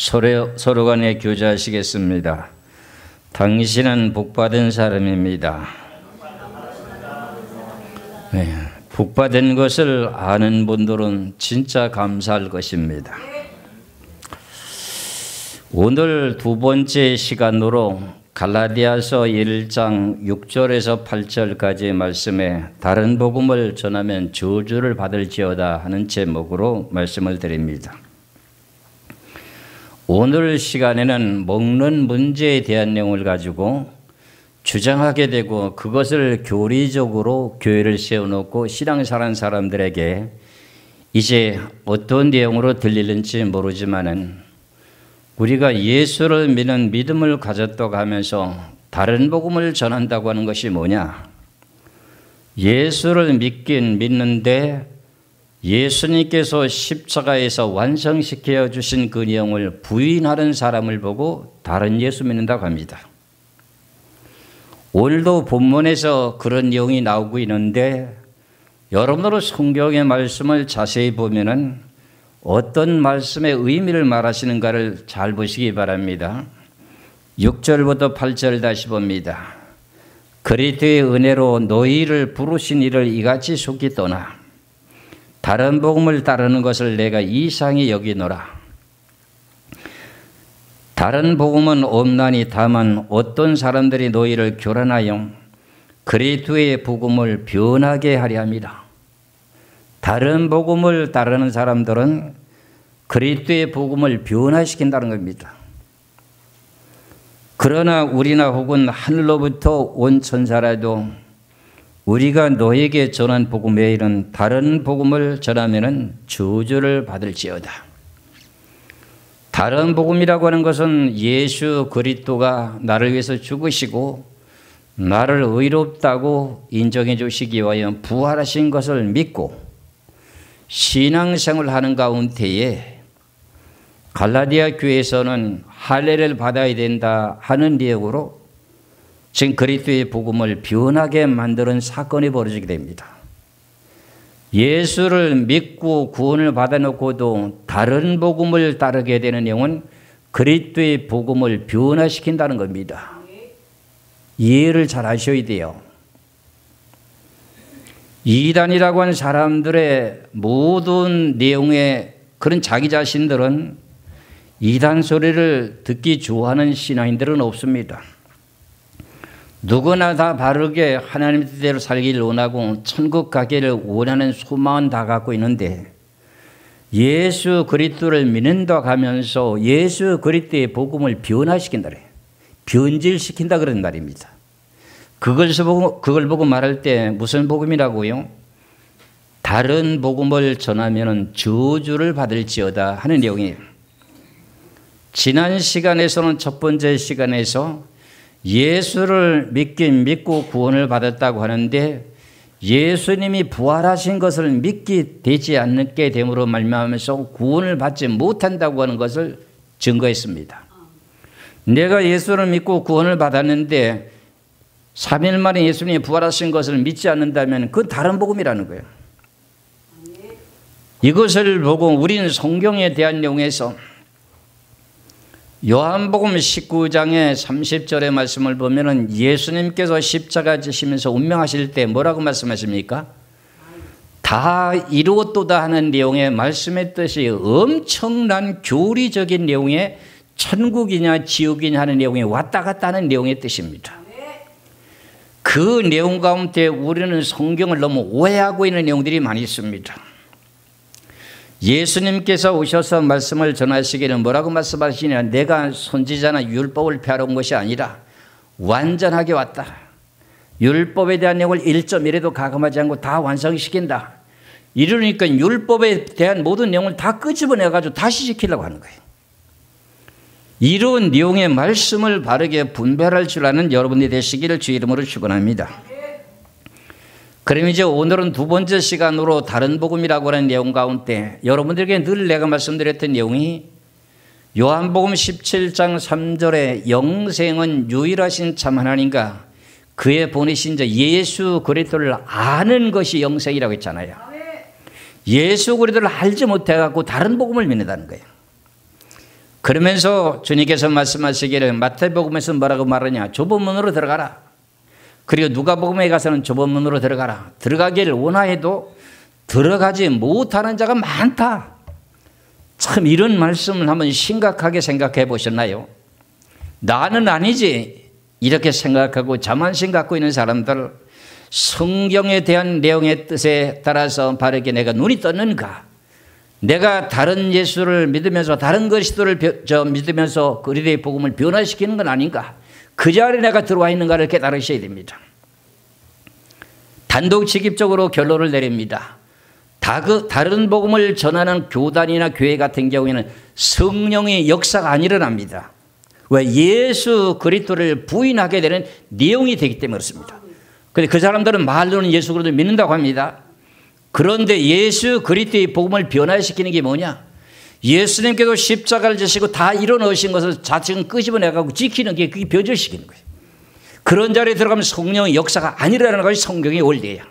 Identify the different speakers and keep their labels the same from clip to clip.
Speaker 1: 서로 간에 교제하시겠습니다. 당신은 복받은 사람입니다. 네, 복받은 것을 아는 분들은 진짜 감사할 것입니다. 오늘 두 번째 시간으로 갈라디아서 1장 6절에서 8절까지의 말씀에 다른 복음을 전하면 저주를 받을지어다 하는 제목으로 말씀을 드립니다. 오늘 시간에는 먹는 문제에 대한 내용을 가지고 주장하게 되고 그것을 교리적으로 교회를 세워놓고 신앙생활하는 사람들에게 이제 어떤 내용으로 들리는지 모르지만은 우리가 예수를 믿는 믿음을 가졌다고 하면서 다른 복음을 전한다고 하는 것이 뭐냐? 예수를 믿긴 믿는데 예수님께서 십자가에서 완성시켜 주신 그 내용을 부인하는 사람을 보고 다른 예수 믿는다고 합니다. 오늘도 본문에서 그런 내용이 나오고 있는데 여러분들은 성경의 말씀을 자세히 보면은 어떤 말씀의 의미를 말하시는가를 잘 보시기 바랍니다. 6절부터 8절 다시 봅니다. 그리스도의 은혜로 너희를 부르신 이를 이같이 속히 떠나 다른 복음을 따르는 것을 내가 이상히 여기노라. 다른 복음은 없나니 다만 어떤 사람들이 너희를 교란하여 그리스도의 복음을 변하게 하려 함이라. 다른 복음을 따르는 사람들은 그리스도의 복음을 변화시킨다는 겁니다. 그러나 우리나 혹은 하늘로부터 온 천사라도 우리가 너에게 전한 복음 외에는 다른 복음을 전하면은 저주를 받을지어다. 다른 복음이라고 하는 것은 예수 그리스도가 나를 위해서 죽으시고 나를 의롭다고 인정해 주시기 위하여 부활하신 것을 믿고 신앙생활을 하는 가운데에 갈라디아 교회에서는 할례를 받아야 된다 하는 내용으로 지금 그리스도의 복음을 변하게 만드는 사건이 벌어지게 됩니다. 예수를 믿고 구원을 받아놓고도 다른 복음을 따르게 되는 내용은 그리스도의 복음을 변화시킨다는 겁니다. 이해를 잘 하셔야 돼요. 이단이라고 하는 사람들의 모든 내용의 그런 자기 자신들은 이단 소리를 듣기 좋아하는 신앙인들은 없습니다. 누구나 다 바르게 하나님 뜻대로 살기를 원하고 천국 가기를 원하는 소망은 다 갖고 있는데 예수 그리스도를 믿는다고 하면서 예수 그리스도의 복음을 변화시킨다 그래요. 변질시킨다 그런 말입니다. 그걸 보고 말할 때 무슨 복음이라고요? 다른 복음을 전하면 저주를 받을지어다 하는 내용이에요. 지난 시간에서는 첫 번째 시간에서 예수를 믿고 구원을 받았다고 하는데 예수님이 부활하신 것을 믿게 되지 않게 됨으로 말미암아서 구원을 받지 못한다고 하는 것을 증거했습니다. 내가 예수를 믿고 구원을 받았는데 3일 만에 예수님이 부활하신 것을 믿지 않는다면 그건 다른 복음이라는 거예요. 이것을 보고 우리는 성경에 대한 내용에서 요한복음 19장의 30절의 말씀을 보면은 예수님께서 십자가 지시면서 운명하실 때 뭐라고 말씀하십니까? 다 이루었도다 하는 내용의 말씀의 뜻이 엄청난 교리적인 내용의 천국이냐 지옥이냐 하는 내용이 왔다 갔다 하는 내용의 뜻입니다. 그 내용 가운데 우리는 성경을 너무 오해하고 있는 내용들이 많이 있습니다. 예수님께서 오셔서 말씀을 전하시기는 뭐라고 말씀하시냐? 내가 선지자나 율법을 폐하러 온 것이 아니라 완전하게 왔다. 율법에 대한 내용을 1.1에도 가감하지 않고 다 완성시킨다. 이러니까 율법에 대한 모든 내용을 다 끄집어내가지고 다시 지키려고 하는 거예요. 이런 내용의 말씀을 바르게 분별할 줄 아는 여러분이 되시기를 주의 이름으로 축원합니다. 그럼 이제 오늘은 두 번째 시간으로 다른 복음이라고 하는 내용 가운데 여러분들에게 늘 내가 말씀드렸던 내용이 요한복음 17장 3절에 영생은 유일하신 참 하나님과 그의 보내신 자 예수 그리스도를 아는 것이 영생이라고 했잖아요. 예수 그리스도를 알지 못해갖고 다른 복음을 믿는다는 거예요. 그러면서 주님께서 말씀하시기를 마태복음에서 뭐라고 말하냐? 좁은 문으로 들어가라. 그리고 누가복음에 가서는 좁은 문으로 들어가라. 들어가기를 원하여도 들어가지 못하는 자가 많다. 참 이런 말씀을 한번 심각하게 생각해 보셨나요? 나는 아니지 이렇게 생각하고 자만심 갖고 있는 사람들, 성경에 대한 내용의 뜻에 따라서 바르게 내가 눈이 떴는가? 내가 다른 예수를 믿으면서 다른 그리스도를 믿으면서 그리스도의 복음을 변화시키는 건 아닌가? 그 자리에 내가 들어와 있는가를 깨달으셔야 됩니다. 단독직입적으로 결론을 내립니다. 다른 복음을 전하는 교단이나 교회 같은 경우에는 성령의 역사가 안 일어납니다. 왜? 예수 그리스도를 부인하게 되는 내용이 되기 때문에 그렇습니다. 근데 그 사람들은 말로는 예수 그리스도를 믿는다고 합니다. 그런데 예수 그리스도의 복음을 변화시키는 게 뭐냐? 예수님께서 십자가를 지시고 다 이뤄놓으신 것을 자칭 끄집어내고 지키는 게 그게 변절시키는 거예요. 그런 자리에 들어가면 성령의 역사가 아니라는 것이 성경의 원리예요.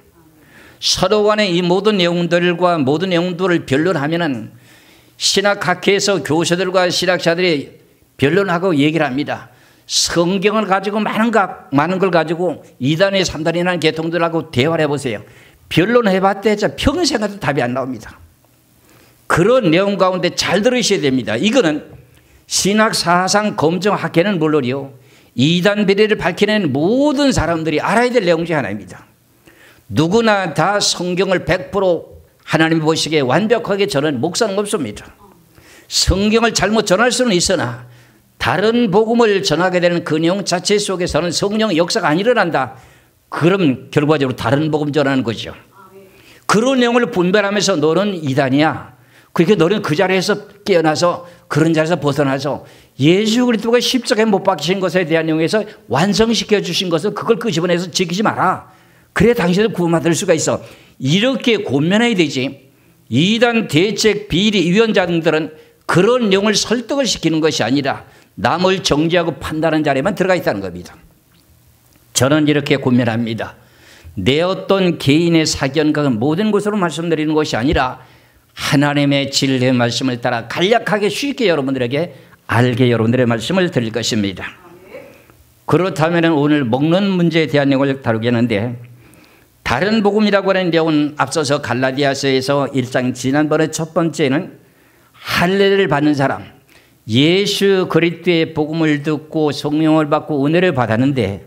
Speaker 1: 서로 간에 이 모든 내용들과 모든 내용들을 변론하면은 신학학회에서 교수들과 신학자들이 변론하고 얘기를 합니다. 성경을 가지고 많은 걸 가지고 2단위, 3단위라는 계통들하고 대화를 해보세요. 변론해봤자 평생 가도 답이 안 나옵니다. 그런 내용 가운데 잘 들으셔야 됩니다. 이거는 신학 사상 검증학회는 물론이요, 이단 비리를 밝혀낸 모든 사람들이 알아야 될 내용 중 하나입니다. 누구나 다 성경을 100% 하나님 보시기에 완벽하게 전하는 목사는 없습니다. 성경을 잘못 전할 수는 있으나 다른 복음을 전하게 되는 그 내용 자체 속에서는 성령의 역사가 안 일어난다. 그럼 결과적으로 다른 복음 전하는 거죠. 그런 내용을 분별하면서 너는 이단이야. 그러니까 너는 그 자리에서 깨어나서 그런 자리에서 벗어나서 예수 그리스도가 십자가에 못 박히신 것에 대한 내용에서 완성시켜 주신 것을 그걸 끄집어내서 지키지 마라. 그래 당신은 구원받을 수가 있어. 이렇게 권면해야 되지. 이단 대책 비리 위원장들은 그런 내용을 설득을 시키는 것이 아니라 남을 정죄하고 판단하는 자리에만 들어가 있다는 겁니다. 저는 이렇게 권면합니다. 내 어떤 개인의 사견과 모든 것으로 말씀드리는 것이 아니라 하나님의 진리의 말씀을 따라 간략하게 쉽게 여러분들에게 알게 여러분들의 말씀을 드릴 것입니다. 그렇다면 오늘 먹는 문제에 대한 내용을 다루겠는데, 다른 복음이라고 하는 내용은 앞서서 갈라디아서에서 1장 지난번에 첫 번째는 할례를 받는 사람, 예수 그리스도의 복음을 듣고 성령을 받고 은혜를 받았는데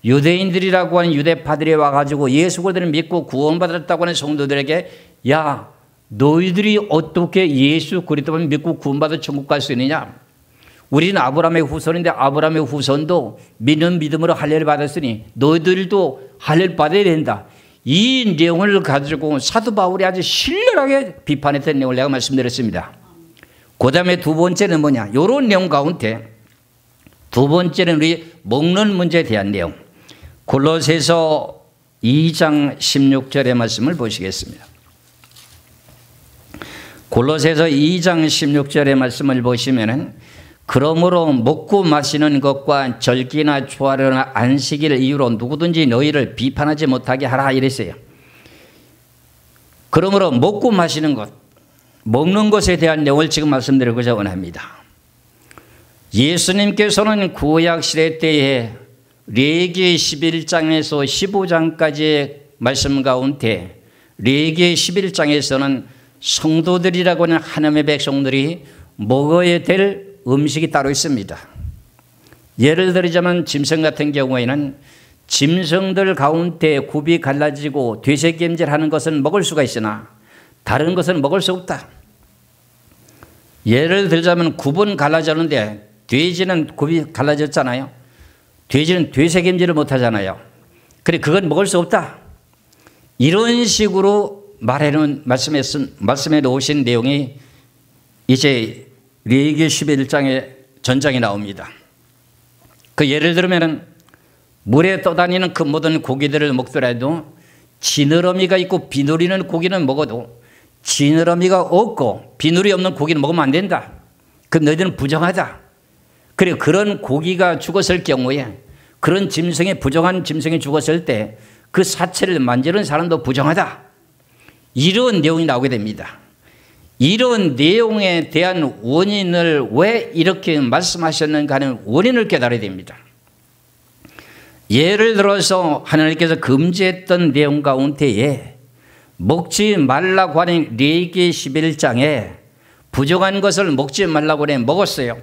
Speaker 1: 유대인들이라고 하는 유대파들이 와가지고 예수 그리스도를 믿고 구원받았다고 하는 성도들에게 야 너희들이 어떻게 예수 그리스도를 믿고 구원받아 천국 갈 수 있느냐? 우리는 아브라함의 후손인데 아브라함의 후손도 믿는 믿음으로 할례를 받았으니 너희들도 할례를 받아야 된다. 이 내용을 가지고 사도 바울이 아주 신랄하게 비판했던 내용을 내가 말씀드렸습니다. 그 다음에 두 번째는 뭐냐? 이런 내용 가운데 두 번째는 우리 먹는 문제에 대한 내용. 골로새서 2장 16절의 말씀을 보시겠습니다. 골로새서 2장 16절의 말씀을 보시면은 그러므로 먹고 마시는 것과 절기나 초하루나 안식일 이유로 누구든지 너희를 비판하지 못하게 하라 이랬어요. 그러므로 먹고 마시는 것, 먹는 것에 대한 내용을 지금 말씀드리고자 원합니다. 예수님께서는 구약 시대 때에 레위기 11장에서 15장까지의 말씀 가운데 레위기 11장에서는 성도들이라고 하는 하나님의 백성들이 먹어야 될 음식이 따로 있습니다. 예를 들자면 짐승 같은 경우에는 짐승들 가운데 굽이 갈라지고 되새김질하는 것은 먹을 수가 있으나 다른 것은 먹을 수 없다. 예를 들자면 굽은 갈라졌는데 돼지는 굽이 갈라졌잖아요. 돼지는 되새김질을 못하잖아요. 그래 그건 먹을 수 없다. 이런 식으로 말씀해 놓으신 내용이 이제 레위기 11장의 전장에 나옵니다. 그 예를 들면은 물에 떠다니는 그 모든 고기들을 먹더라도 지느러미가 있고 비누리는 고기는 먹어도 지느러미가 없고 비누리 없는 고기는 먹으면 안 된다. 그럼 너희들은 부정하다. 그리고 그런 고기가 죽었을 경우에 그런 짐승이 부정한 짐승이 죽었을 때 그 사체를 만지는 사람도 부정하다. 이런 내용이 나오게 됩니다. 이런 내용에 대한 원인을 왜 이렇게 말씀하셨는가 하는 원인을 깨달아야 됩니다. 예를 들어서 하나님께서 금지했던 내용 가운데에 먹지 말라고 하는 레위기 11장에 부정한 것을 먹지 말라고 해 먹었어요.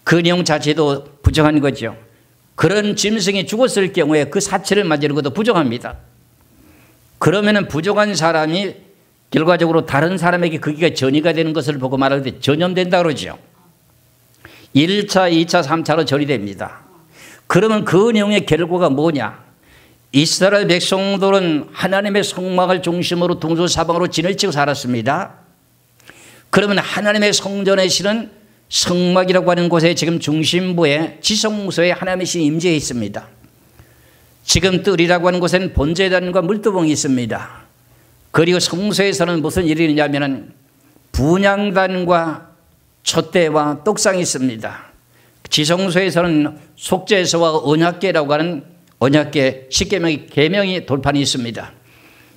Speaker 1: 그 내용 자체도 부정한 거죠. 그런 짐승이 죽었을 경우에 그 사체를 만지는 것도 부정합니다. 그러면 부정한 사람이 결과적으로 다른 사람에게 그게 전이가 되는 것을 보고 말할 때 전염된다 그러죠. 1차, 2차, 3차로 전이됩니다. 그러면 그 내용의 결과가 뭐냐? 이스라엘 백성들은 하나님의 성막을 중심으로 동서사방으로 진을 치고 살았습니다. 그러면 하나님의 성전에 실은 성막이라고 하는 곳에 지금 중심부에 지성소에 하나님의 신이 임재해 있습니다. 지금 뜰이라고 하는 곳에는 번제단과 물두멍이 있습니다. 그리고 성소에서는 무슨 일이 있냐면 분향단과 촛대와 떡상이 있습니다. 지성소에서는 속죄소와 언약궤라고 하는 언약궤 10계명의 계명이 돌판이 있습니다.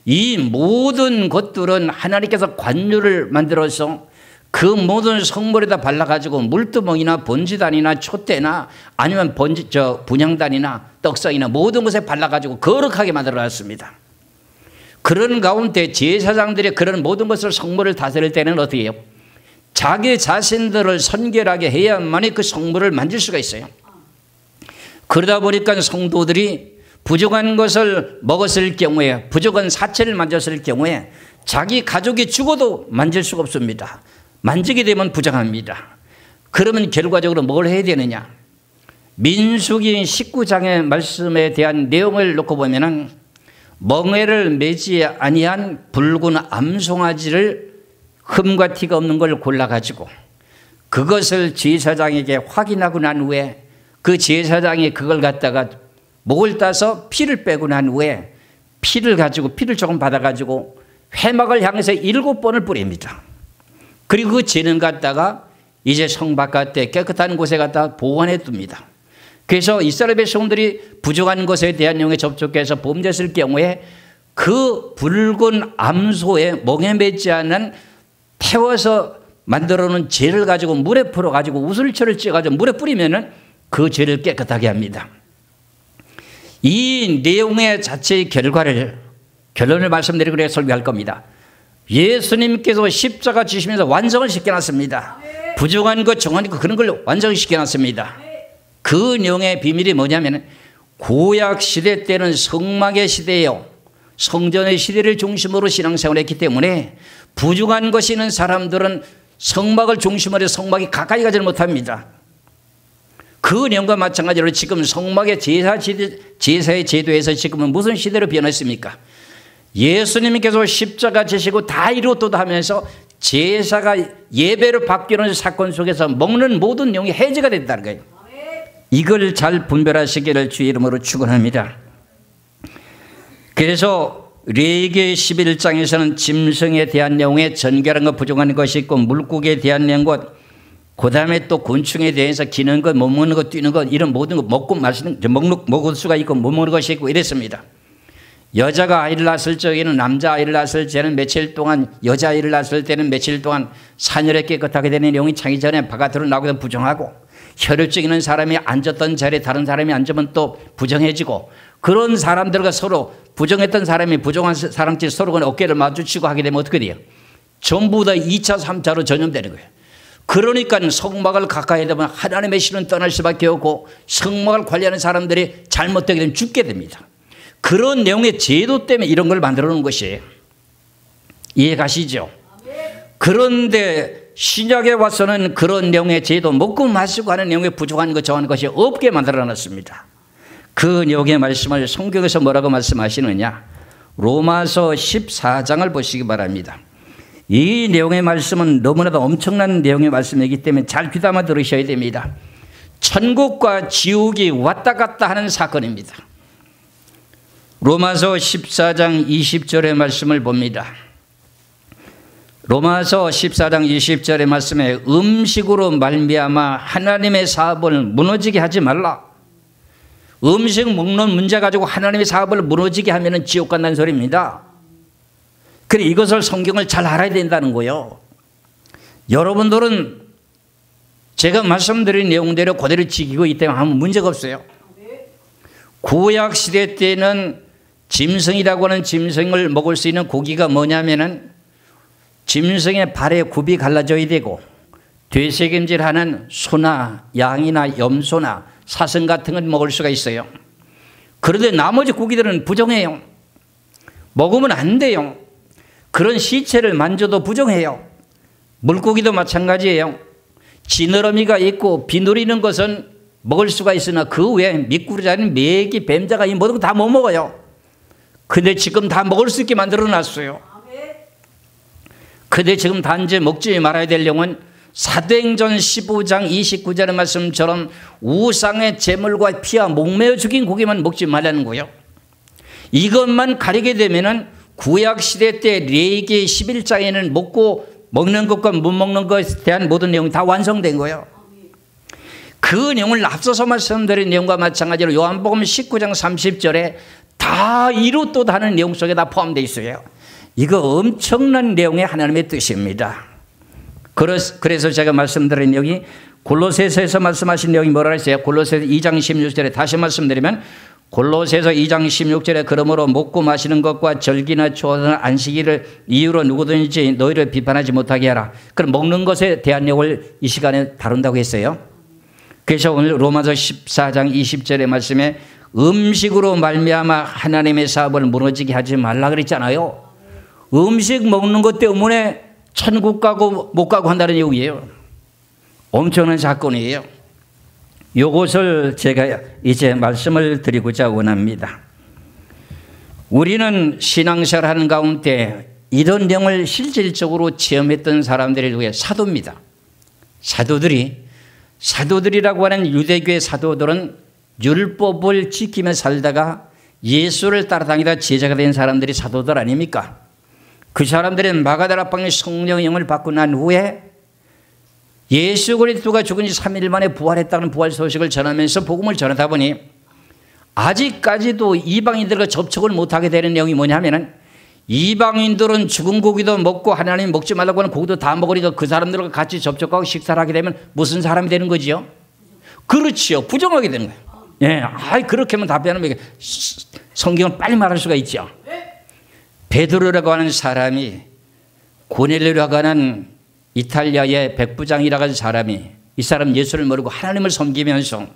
Speaker 1: 이 모든 것들은 하나님께서 관유를 만들어서 그 모든 성물에다 발라가지고 물두멍이나 번제단이나 촛대나 아니면 분향단이나 떡상이나 모든 것에 발라가지고 거룩하게 만들어놨습니다. 그런 가운데 제사장들이 그런 모든 것을 성물을 다스릴 때는 어떻게 해요? 자기 자신들을 선결하게 해야만이 그 성물을 만질 수가 있어요. 그러다 보니까 성도들이 부정한 것을 먹었을 경우에, 부정한 사체를 만졌을 경우에 자기 가족이 죽어도 만질 수가 없습니다. 만지게 되면 부정합니다. 그러면 결과적으로 뭘 해야 되느냐? 민수기 19장의 말씀에 대한 내용을 놓고 보면은 멍에를 매지 아니한 붉은 암송아지를 흠과 티가 없는 걸 골라가지고 그것을 제사장에게 확인하고 난 후에 그 제사장이 그걸 갖다가 목을 따서 피를 빼고 난 후에 피를 조금 받아가지고 회막을 향해서 7번을 뿌립니다. 그리고 그 죄는 갖다가 이제 성 바깥에 깨끗한 곳에 갖다 보관해 둡니다. 그래서 이스라엘 백성들이 부정한 것에 대한 내용에 접촉해서 범죄했을 경우에 그 붉은 암소에 멍에 매지 않은 태워서 만들어 놓은 죄를 가지고 물에 풀어 가지고 우슬초를 찌어 가지고 물에 뿌리면은 그 죄를 깨끗하게 합니다. 이 내용의 자체의 결론을 말씀드리고 그래 설교할 겁니다. 예수님께서 십자가 지시면서 완성을 시켜놨습니다. 부정한 것, 정한 것 그런 걸 완성시켜놨습니다. 그 내용의 비밀이 뭐냐면 구약 시대 때는 성막의 시대예요. 성전의 시대를 중심으로 신앙생활을 했기 때문에 부정한 것이 있는 사람들은 성막을 중심으로 해서 성막이 가까이 가지 못합니다. 그 내용과 마찬가지로 지금 성막의 제사의 제도에서 지금은 무슨 시대로 변했습니까? 예수님께서 십자가 지시고 다 이루었다 하면서 제사가 예배로 바뀌는 사건 속에서 먹는 모든 내용이 해제가 됐다는 거예요. 이걸 잘 분별하시기를 주의 이름으로 축원합니다. 그래서 레위기 11장에서는 짐승에 대한 내용에 전결한 것 부정한 것이 있고 물고기에 대한 내용과 그 다음에 또 곤충에 대해서 기는 것, 못 먹는 것, 뛰는 것 이런 모든 것 먹고 마시는 먹을 수가 있고 못 먹는 것이 있고 이랬습니다. 여자가 아이를 낳았을 적에는 남자 아이를 낳았을 때는 며칠 동안 여자 아이를 낳았을 때는 며칠 동안 사녀를 깨끗하게 되는 내용이 차기 전에 바깥으로 나오기도 부정하고 혈혈증 있는 사람이 앉았던 자리에 다른 사람이 앉으면 또 부정해지고 그런 사람들과 서로 부정했던 사람이 부정한 사람끼리 서로 어깨를 마주치고 하게 되면 어떻게 돼요? 전부 다 2차, 3차로 전염되는 거예요. 그러니까 성막을 가까이 되면 하나님의 신은 떠날 수밖에 없고 성막을 관리하는 사람들이 잘못되게 되면 죽게 됩니다. 그런 내용의 제도 때문에 이런 걸 만들어 놓은 것이에요. 이해 가시죠? 그런데 신약에 와서는 그런 내용의 제도 먹고 마시고 하는 내용에 부족한 것 정하는 것이 없게 만들어 놨습니다. 그 내용의 말씀을 성경에서 뭐라고 말씀하시느냐? 로마서 14장을 보시기 바랍니다. 이 내용의 말씀은 너무나도 엄청난 내용의 말씀이기 때문에 잘 귀담아 들으셔야 됩니다. 천국과 지옥이 왔다 갔다 하는 사건입니다. 로마서 14장 20절의 말씀을 봅니다. 로마서 14장 20절의 말씀에 음식으로 말미암아 하나님의 사업을 무너지게 하지 말라. 음식 먹는 문제 가지고 하나님의 사업을 무너지게 하면 지옥 간다는 소리입니다. 그래, 이것을 성경을 잘 알아야 된다는 거예요. 여러분들은 제가 말씀드린 내용대로 그대로 지키고 있기 때문에 아무 문제가 없어요. 구약 시대 때는 짐승이라고 하는 짐승을 먹을 수 있는 고기가 뭐냐면은 짐승의 발에 굽이 갈라져야 되고 되새김질하는 소나 양이나 염소나 사슴 같은 건 먹을 수가 있어요. 그런데 나머지 고기들은 부정해요. 먹으면 안 돼요. 그런 시체를 만져도 부정해요. 물고기도 마찬가지예요. 지느러미가 있고 비누리는 것은 먹을 수가 있으나 그 외에 미꾸라지, 메기, 뱀자가 이 모든 거 다 못 먹어요. 근데 지금 다 먹을 수 있게 만들어 놨어요. 근데 지금 단지 먹지 말아야 될 내용은 사도행전 15장 29절의 말씀처럼 우상의 제물과 피와 목매어 죽인 고기만 먹지 말라는 거예요. 이것만 가리게 되면은 구약 시대 때 레위기 11장에는 먹는 것과 못 먹는 것에 대한 모든 내용이 다 완성된 거예요. 그 내용을 앞서서 말씀드린 내용과 마찬가지로 요한복음 19장 30절에 다 이루었다 하는 내용 속에 다 포함되어 있어요. 이거 엄청난 내용의 하나님의 뜻입니다. 그래서 제가 말씀드린 내용이 골로새서에서 말씀하신 내용이 뭐라 했어요? 골로새서 2장 16절에 다시 말씀드리면 골로새서 2장 16절에 그러므로 먹고 마시는 것과 절기나 초하나 안식일을 이유로 누구든지 너희를 비판하지 못하게 하라. 그럼 먹는 것에 대한 내용을 이 시간에 다룬다고 했어요. 그래서 오늘 로마서 14장 20절의 말씀에 음식으로 말미암아 하나님의 사업을 무너지게 하지 말라 그랬잖아요. 음식 먹는 것 때문에 천국 가고 못 가고 한다는 내용이에요. 엄청난 사건이에요. 이것을 제가 이제 말씀을 드리고자 원합니다. 우리는 신앙생활 하는 가운데 이런 내용을 실질적으로 체험했던 사람들이 누구예요? 사도입니다. 사도들이라고 하는 유대교의 사도들은 율법을 지키며 살다가 예수를 따라다니다 제자가 된 사람들이 사도들 아닙니까? 그 사람들은 마가다락방에 성령의 영을 받고 난 후에 예수 그리스도가 죽은 지 3일 만에 부활했다는 부활 소식을 전하면서 복음을 전하다 보니 아직까지도 이방인들과 접촉을 못하게 되는 내용이 뭐냐면은 이방인들은 죽은 고기도 먹고 하나님 먹지 말라고 하는 고기도 다 먹으니까 그 사람들과 같이 접촉하고 식사를 하게 되면 무슨 사람이 되는 거지요? 그렇지요. 부정하게 되는 거예요. 예, 그렇게만 답변하면 성경은 빨리 말할 수가 있죠. 베드로라고 하는 사람이 고넬료라고 하는 이탈리아의 백부장이라고 하는 사람이 이 사람 예수를 모르고 하나님을 섬기면서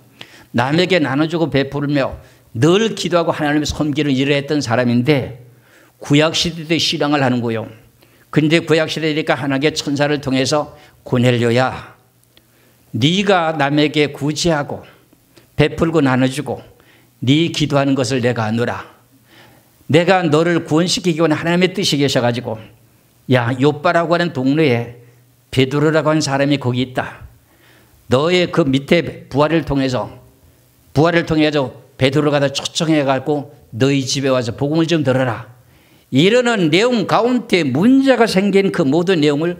Speaker 1: 남에게 나눠주고 베풀며 늘 기도하고 하나님을 섬기는 일을 했던 사람인데 구약시대 때 신앙을 하는 거예요. 근데 구약시대니까 하나님의 천사를 통해서 고넬료야 네가 남에게 구제하고 베풀고 나눠주고 네 기도하는 것을 내가 아노라. 내가 너를 구원시키기 위한 하나님의 뜻이 계셔가지고 야 요빠라고 하는 동네에 베드로라고 하는 사람이 거기 있다. 너의 그 밑에 부활을 통해서 베드로가 다 초청해갖고 너희 집에 와서 복음을 좀 들어라. 이러는 내용 가운데 문제가 생긴 그 모든 내용을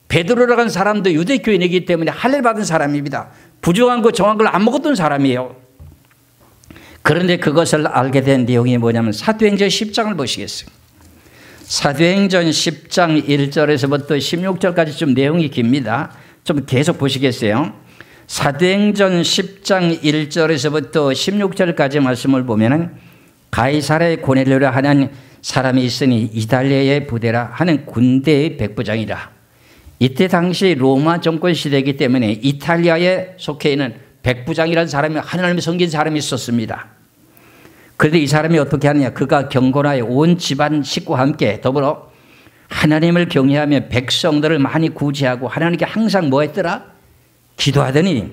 Speaker 1: 베드로라고 하는 사람도 유대교인이기 때문에 할례 받은 사람입니다. 부정한 거 정한 걸 안 먹었던 사람이에요. 그런데 그것을 알게 된 내용이 뭐냐면 사도행전 10장을 보시겠어요. 사도행전 10장 1절에서부터 16절까지 좀 내용이 깁니다. 좀 계속 보시겠어요. 사도행전 10장 1절에서부터 16절까지 말씀을 보면은 가이사랴의 고넬료라 하는 사람이 있으니 이달리아의 부대라 하는 군대의 백부장이라. 이때 당시 로마 정권 시대이기 때문에 이탈리아에 속해 있는 백부장이라는 사람이 하나님을 섬긴 사람이 있었습니다. 그런데 이 사람이 어떻게 하느냐? 그가 경건하여 온 집안 식구와 함께 더불어 하나님을 경외하며 백성들을 많이 구제하고 하나님께 항상 뭐 했더라? 기도하더니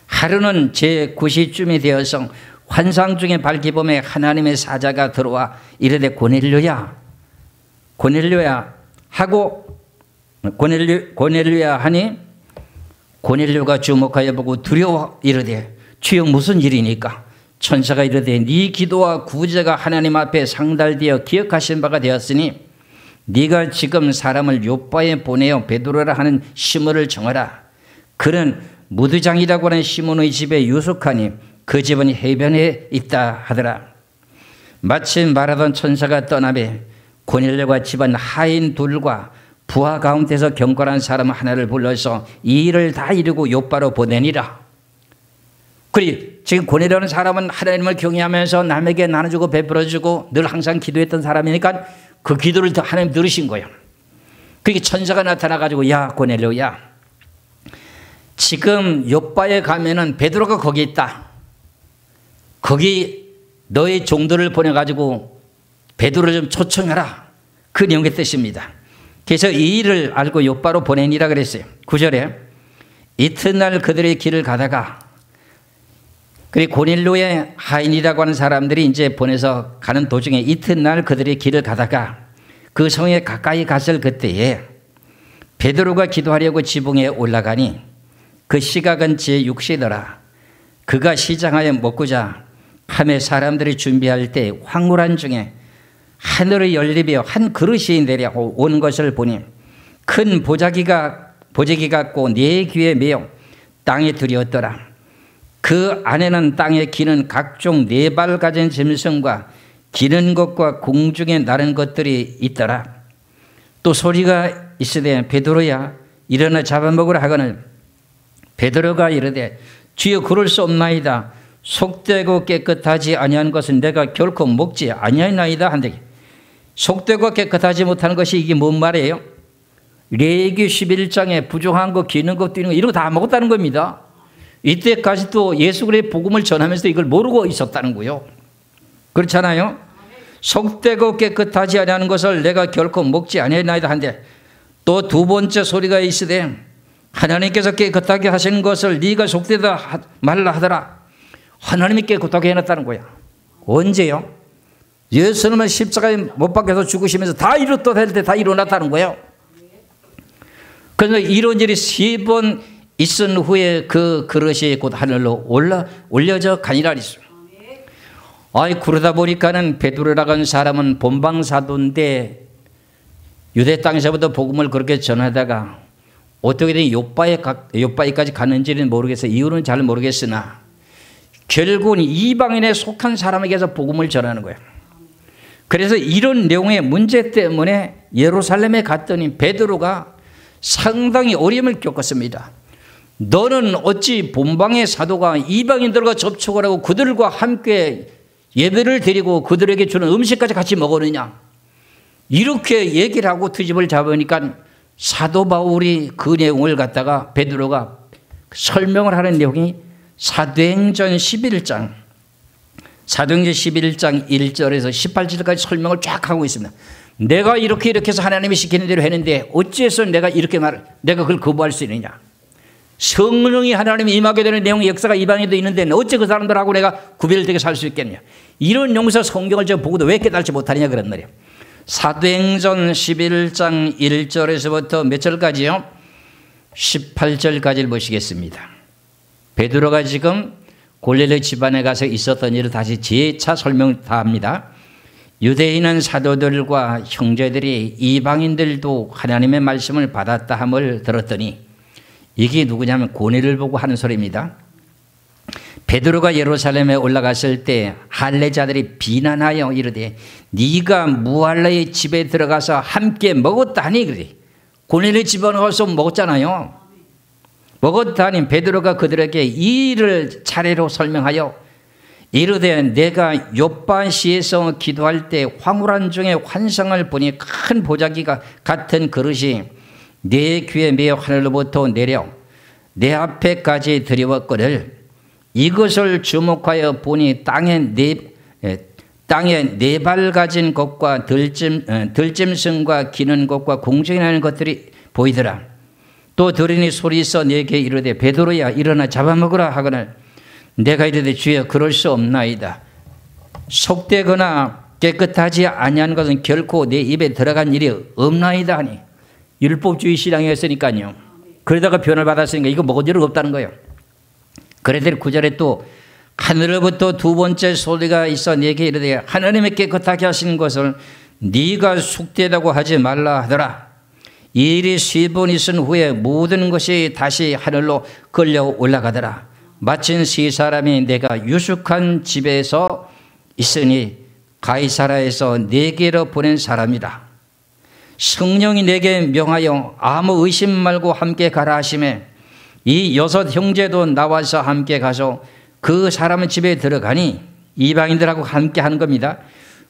Speaker 1: 하루는 제9시쯤이 되어서 환상 중에 밝히 보매 하나님의 사자가 들어와 이르되 고넬료야 하고 고넬료야 하니 고넬료가 주목하여 보고 두려워 이르되 주여 무슨 일이니까? 천사가 이르되 네 기도와 구제가 하나님 앞에 상달되어 기억하신 바가 되었으니 네가 지금 사람을 요빠에 보내어 베드로라 하는 시몬을 정하라. 그는 무드장이라고 하는 시몬의 집에 유숙하니 그 집은 해변에 있다 하더라. 마침 말하던 천사가 떠나매 고넬료가 집안 하인 둘과 부하 가운데서 경건한 사람 하나를 불러서 이 일을 다 이루고 요바로 보내니라. 그리 지금 고넬료라는 사람은 하나님을 경외하면서 남에게 나눠주고 베풀어주고 늘 항상 기도했던 사람이니까 그 기도를 하나님 들으신 거예요. 그게 천사가 나타나가지고 야 고넬료야, 지금 요바에 가면은 베드로가 거기 있다. 거기 너의 종들을 보내가지고 베드로를 좀 초청해라. 그 내용의 뜻입니다. 그래서 이 일을 알고 요바로 보내니라 그랬어요. 9절에 이튿날 그들의 길을 가다가, 그리고 고넬료의 하인이라고 하는 사람들이 이제 보내서 가는 도중에 이튿날 그들의 길을 가다가 그 성에 가까이 갔을 그때에 베드로가 기도하려고 지붕에 올라가니 그 시각은 제6시더라. 그가 시장하여 먹고자 함에 사람들이 준비할 때 황홀한 중에 하늘이 열리며 한 그릇이 내려온 것을 보니 큰 보자기 같고 네 귀에 매어 땅에 들이었더라. 그 안에는 땅에 기는 각종 네 발 가진 짐승과 기는 것과 공중에 나는 것들이 있더라. 또 소리가 있으되 베드로야 일어나 잡아먹으라 하거늘 베드로가 이르되 주여 그럴 수 없나이다. 속되고 깨끗하지 아니한 것은 내가 결코 먹지 아니하나이다 한데, 속되고 깨끗하지 못하는 것이 이게 뭔 말이에요? 레위기 11장에 부정한 거, 기는 거, 뛰는 거 이런 거 다 먹었다는 겁니다. 이때까지 또 예수 그리스도의 복음을 전하면서 이걸 모르고 있었다는 거예요. 그렇잖아요. 속되고 깨끗하지 아니하는 것을 내가 결코 먹지 아니하나이다 한데, 또 두 번째 소리가 있으되 하나님께서 깨끗하게 하시는 것을 네가 속되다 말라 하더라. 하나님이 깨끗하게 해놨다는 거야. 언제요? 예수님은 십자가에 못 박혀서 죽으시면서 다 이뤘다 될 때 다 일어났다는 거예요. 그래서 이런 일이 3번 있은 후에 그 그릇이 곧 하늘로 올려져 가니라 했어요. 그러다 보니까는 베드로라고 하는 사람은 본방사도인데 유대 땅에서부터 복음을 그렇게 전하다가 어떻게든 요바에까지 갔는지는 모르겠어요. 이유는 잘 모르겠으나 결국은 이방인에 속한 사람에게서 복음을 전하는 거예요. 그래서 이런 내용의 문제 때문에 예루살렘에 갔더니 베드로가 상당히 어려움을 겪었습니다. 너는 어찌 본방의 사도가 이방인들과 접촉을 하고 그들과 함께 예배를 드리고 그들에게 주는 음식까지 같이 먹었느냐, 이렇게 얘기를 하고 트집을 잡으니까 사도 바울이 그 내용을 갖다가 베드로가 설명을 하는 내용이 사도행전 11장 1절에서 18절까지 설명을 쫙 하고 있습니다. 내가 이렇게 해서 하나님이 시키는 대로 했는데 어찌해서 내가 그걸 거부할 수 있느냐. 성령이 하나님이 임하게 되는 내용의 역사가 이방에도 있는데 어째 그 사람들하고 내가 구별되게 살 수 있겠냐. 이런 용서 성경을 저 보고도 왜 깨달지 못하느냐 그런 말이에요. 사도행전 11장 1절에서부터 몇 절까지요? 18절까지를 보시겠습니다. 베드로가 지금 고넬료 집안에 가서 있었던 일을 다시 재차 설명 다 합니다. 유대인은 사도들과 형제들이 이방인들도 하나님의 말씀을 받았다 함을 들었더니, 이게 누구냐면 고넬료를 보고 하는 소리입니다. 베드로가 예루살렘에 올라갔을 때 할례자들이 비난하여 이르되 네가 무할례의 집에 들어가서 함께 먹었다니. 그래. 고넬료 집안에 가서 먹었잖아요. 먹었다니 베드로가 그들에게 이 일을 차례로 설명하여 이르되 내가 요바시에서 기도할 때 황홀한 중에 환상을 보니 큰 보자기가 같은 그릇이 내 귀에 매어 하늘로부터 내려 내 앞에까지 들여왔거늘 이것을 주목하여 보니 땅에 네 발 가진 것과 들짐승과 기는 것과 공중에 나는 것들이 보이더라. 또 들으니 소리서 내게 이르되 베드로야 일어나 잡아먹으라 하거늘 내가 이르되 주여 그럴 수 없나이다. 속되거나 깨끗하지 아니한 것은 결코 내 입에 들어간 일이 없나이다 하니, 율법주의 신앙이었으니까요. 그러다가 변을 받았으니까 이거 먹은 일은 없다는 거예요. 그래서 9절에 또 하늘로부터 두 번째 소리가 있어 내게 이르되 하나님의 깨끗하게 하시는 것을 네가 속되다고 하지 말라 하더라. 이 일이 3번 있은 후에 모든 것이 다시 하늘로 끌려 올라가더라. 마침 3 사람이 내가 유숙한 집에서 있으니 가이사라에서 내게로 보낸 사람이라. 성령이 내게 명하여 아무 의심 말고 함께 가라 하시매 이 6 형제도 나와서 함께 가서 그 사람의 집에 들어가니 이방인들하고 함께 하는 겁니다.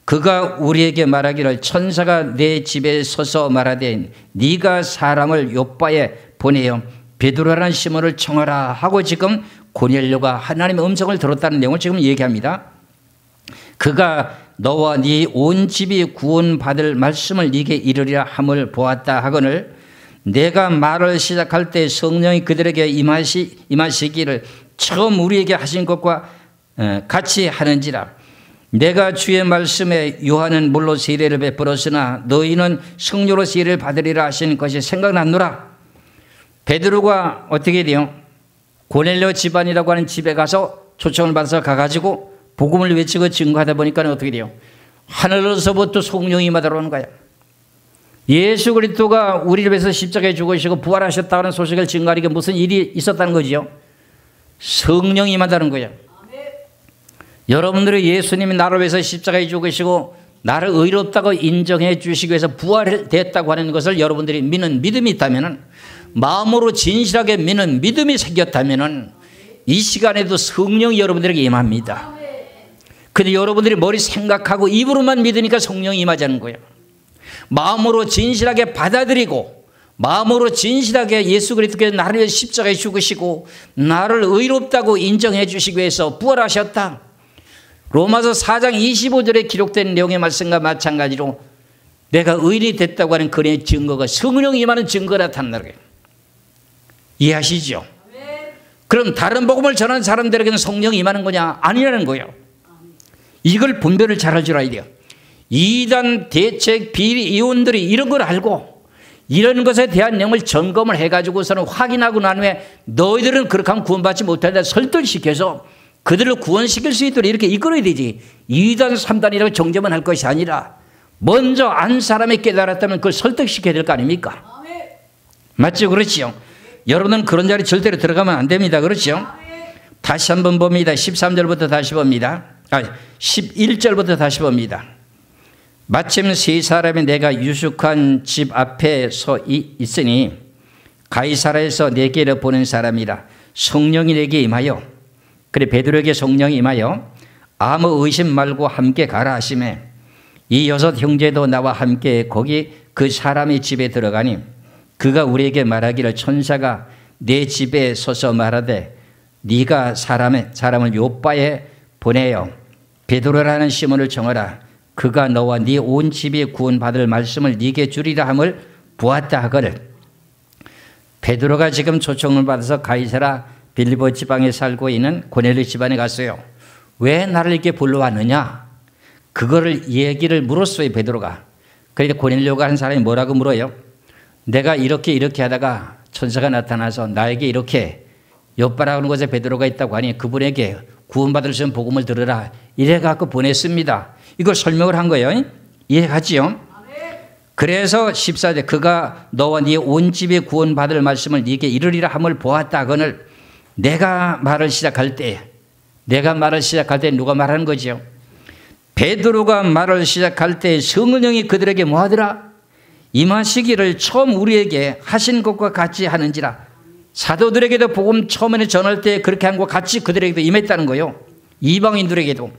Speaker 1: 그가 우리에게 말하기를 천사가 내 집에 서서 말하되 네가 사람을 요빠에 보내어 베드로라는 시몬을 청하라 하고 지금 고넬료가 하나님의 음성을 들었다는 내용을 지금 얘기합니다. 그가 너와 네 온 집이 구원받을 말씀을 네게 이르리라 함을 보았다 하거늘 내가 말을 시작할 때 성령이 그들에게 임하시기를 처음 우리에게 하신 것과 같이 하는지라. 내가 주의 말씀에 요한은 물로 세례를 베풀었으나 너희는 성령으로 세례를 받으리라 하신 것이 생각났노라. 베드로가 어떻게 돼요? 고넬료 집안이라고 하는 집에 가서 초청을 받아서 가가지고 복음을 외치고 증거하다 보니까 어떻게 돼요? 하늘로서부터 성령이 임하더라는 거야. 예수 그리스도가 우리를 위해서 십자가에 죽으시고 부활하셨다는 소식을 증거하는 게 무슨 일이 있었다는 거죠? 성령이 임하다는 거예요. 여러분들이 예수님이 나를 위해서 십자가에 죽으시고 나를 의롭다고 인정해 주시기 위해서 부활됐다고 하는 것을 여러분들이 믿는 믿음이 있다면, 마음으로 진실하게 믿는 믿음이 생겼다면 이 시간에도 성령이 여러분들에게 임합니다. 근데 여러분들이 머리 생각하고 입으로만 믿으니까 성령이 임하자는 거예요. 마음으로 진실하게 받아들이고 마음으로 진실하게 예수 그리스도께서 나를 위해 십자가에 죽으시고 나를 의롭다고 인정해 주시기 위해서 부활하셨다. 로마서 4장 25절에 기록된 내용의 말씀과 마찬가지로 내가 의인이 됐다고 하는 그의 증거가 성령이 임하는 증거가 나타난다는 거예요. 이해하시죠? 그럼 다른 복음을 전하는 사람들에게는 성령이 임하는 거냐? 아니라는 거예요. 이걸 분별을 잘할 줄 알아야 돼요. 이단, 대책, 비리, 이혼들이 이런 걸 알고 이런 것에 대한 내용을 점검을 해가지고서는 확인하고 난 후에 너희들은 그렇게 하면 구원받지 못한다 설득시켜서 그들을 구원시킬 수 있도록 이렇게 이끌어야 되지. 2단, 3단이라고 정죄만 할 것이 아니라 먼저 안 사람이 깨달았다면 그걸 설득시켜야 될 거 아닙니까? 맞죠? 그렇지요? 여러분은 그런 자리 절대로 들어가면 안 됩니다. 그렇죠? 다시 한번 봅니다. 13절부터 다시 봅니다. 11절부터 다시 봅니다. 마침 세 사람이 내가 유숙한 집 앞에 서 있으니 가이사라에서 내게로 보낸 사람이라. 성령이 내게 임하여, 그래 베드로에게 성령이 임하여 아무 의심 말고 함께 가라 하시매 이 6 형제도 나와 함께 거기 그 사람의 집에 들어가니 그가 우리에게 말하기를 천사가 내 집에 서서 말하되 네가 사람을 요빠에 보내어 베드로라는 시몬을 정하라. 그가 너와 네 온 집이 구원받을 말씀을 네게 주리라 함을 보았다 하거늘. 베드로가 지금 초청을 받아서 가이사라 빌립보 지방에 살고 있는 고넬료 집안에 갔어요. 왜 나를 이렇게 불러왔느냐? 그거를 얘기를 물었어요, 베드로가. 그러니까 고넬료가 한 사람이 뭐라고 물어요? 내가 이렇게 하다가 천사가 나타나서 나에게 이렇게 요빠라는 곳에 베드로가 있다고 하니 그분에게 구원받을 수 있는 복음을 들으라 이래갖고 보냈습니다. 이걸 설명을 한 거예요. 이해하지요? 그래서 14절 그가 너와 네 온 집에 구원받을 말씀을 네게 이르리라 함을 보았다 하거늘. 내가 말을 시작할 때 누가 말하는 거죠? 베드로가 말을 시작할 때 성령이 그들에게 뭐하더라? 임하시기를 처음 우리에게 하신 것과 같이 하는지라. 사도들에게도 복음 처음에는 전할 때 그렇게 한 것과 같이 그들에게도 임했다는 거예요. 이방인들에게도.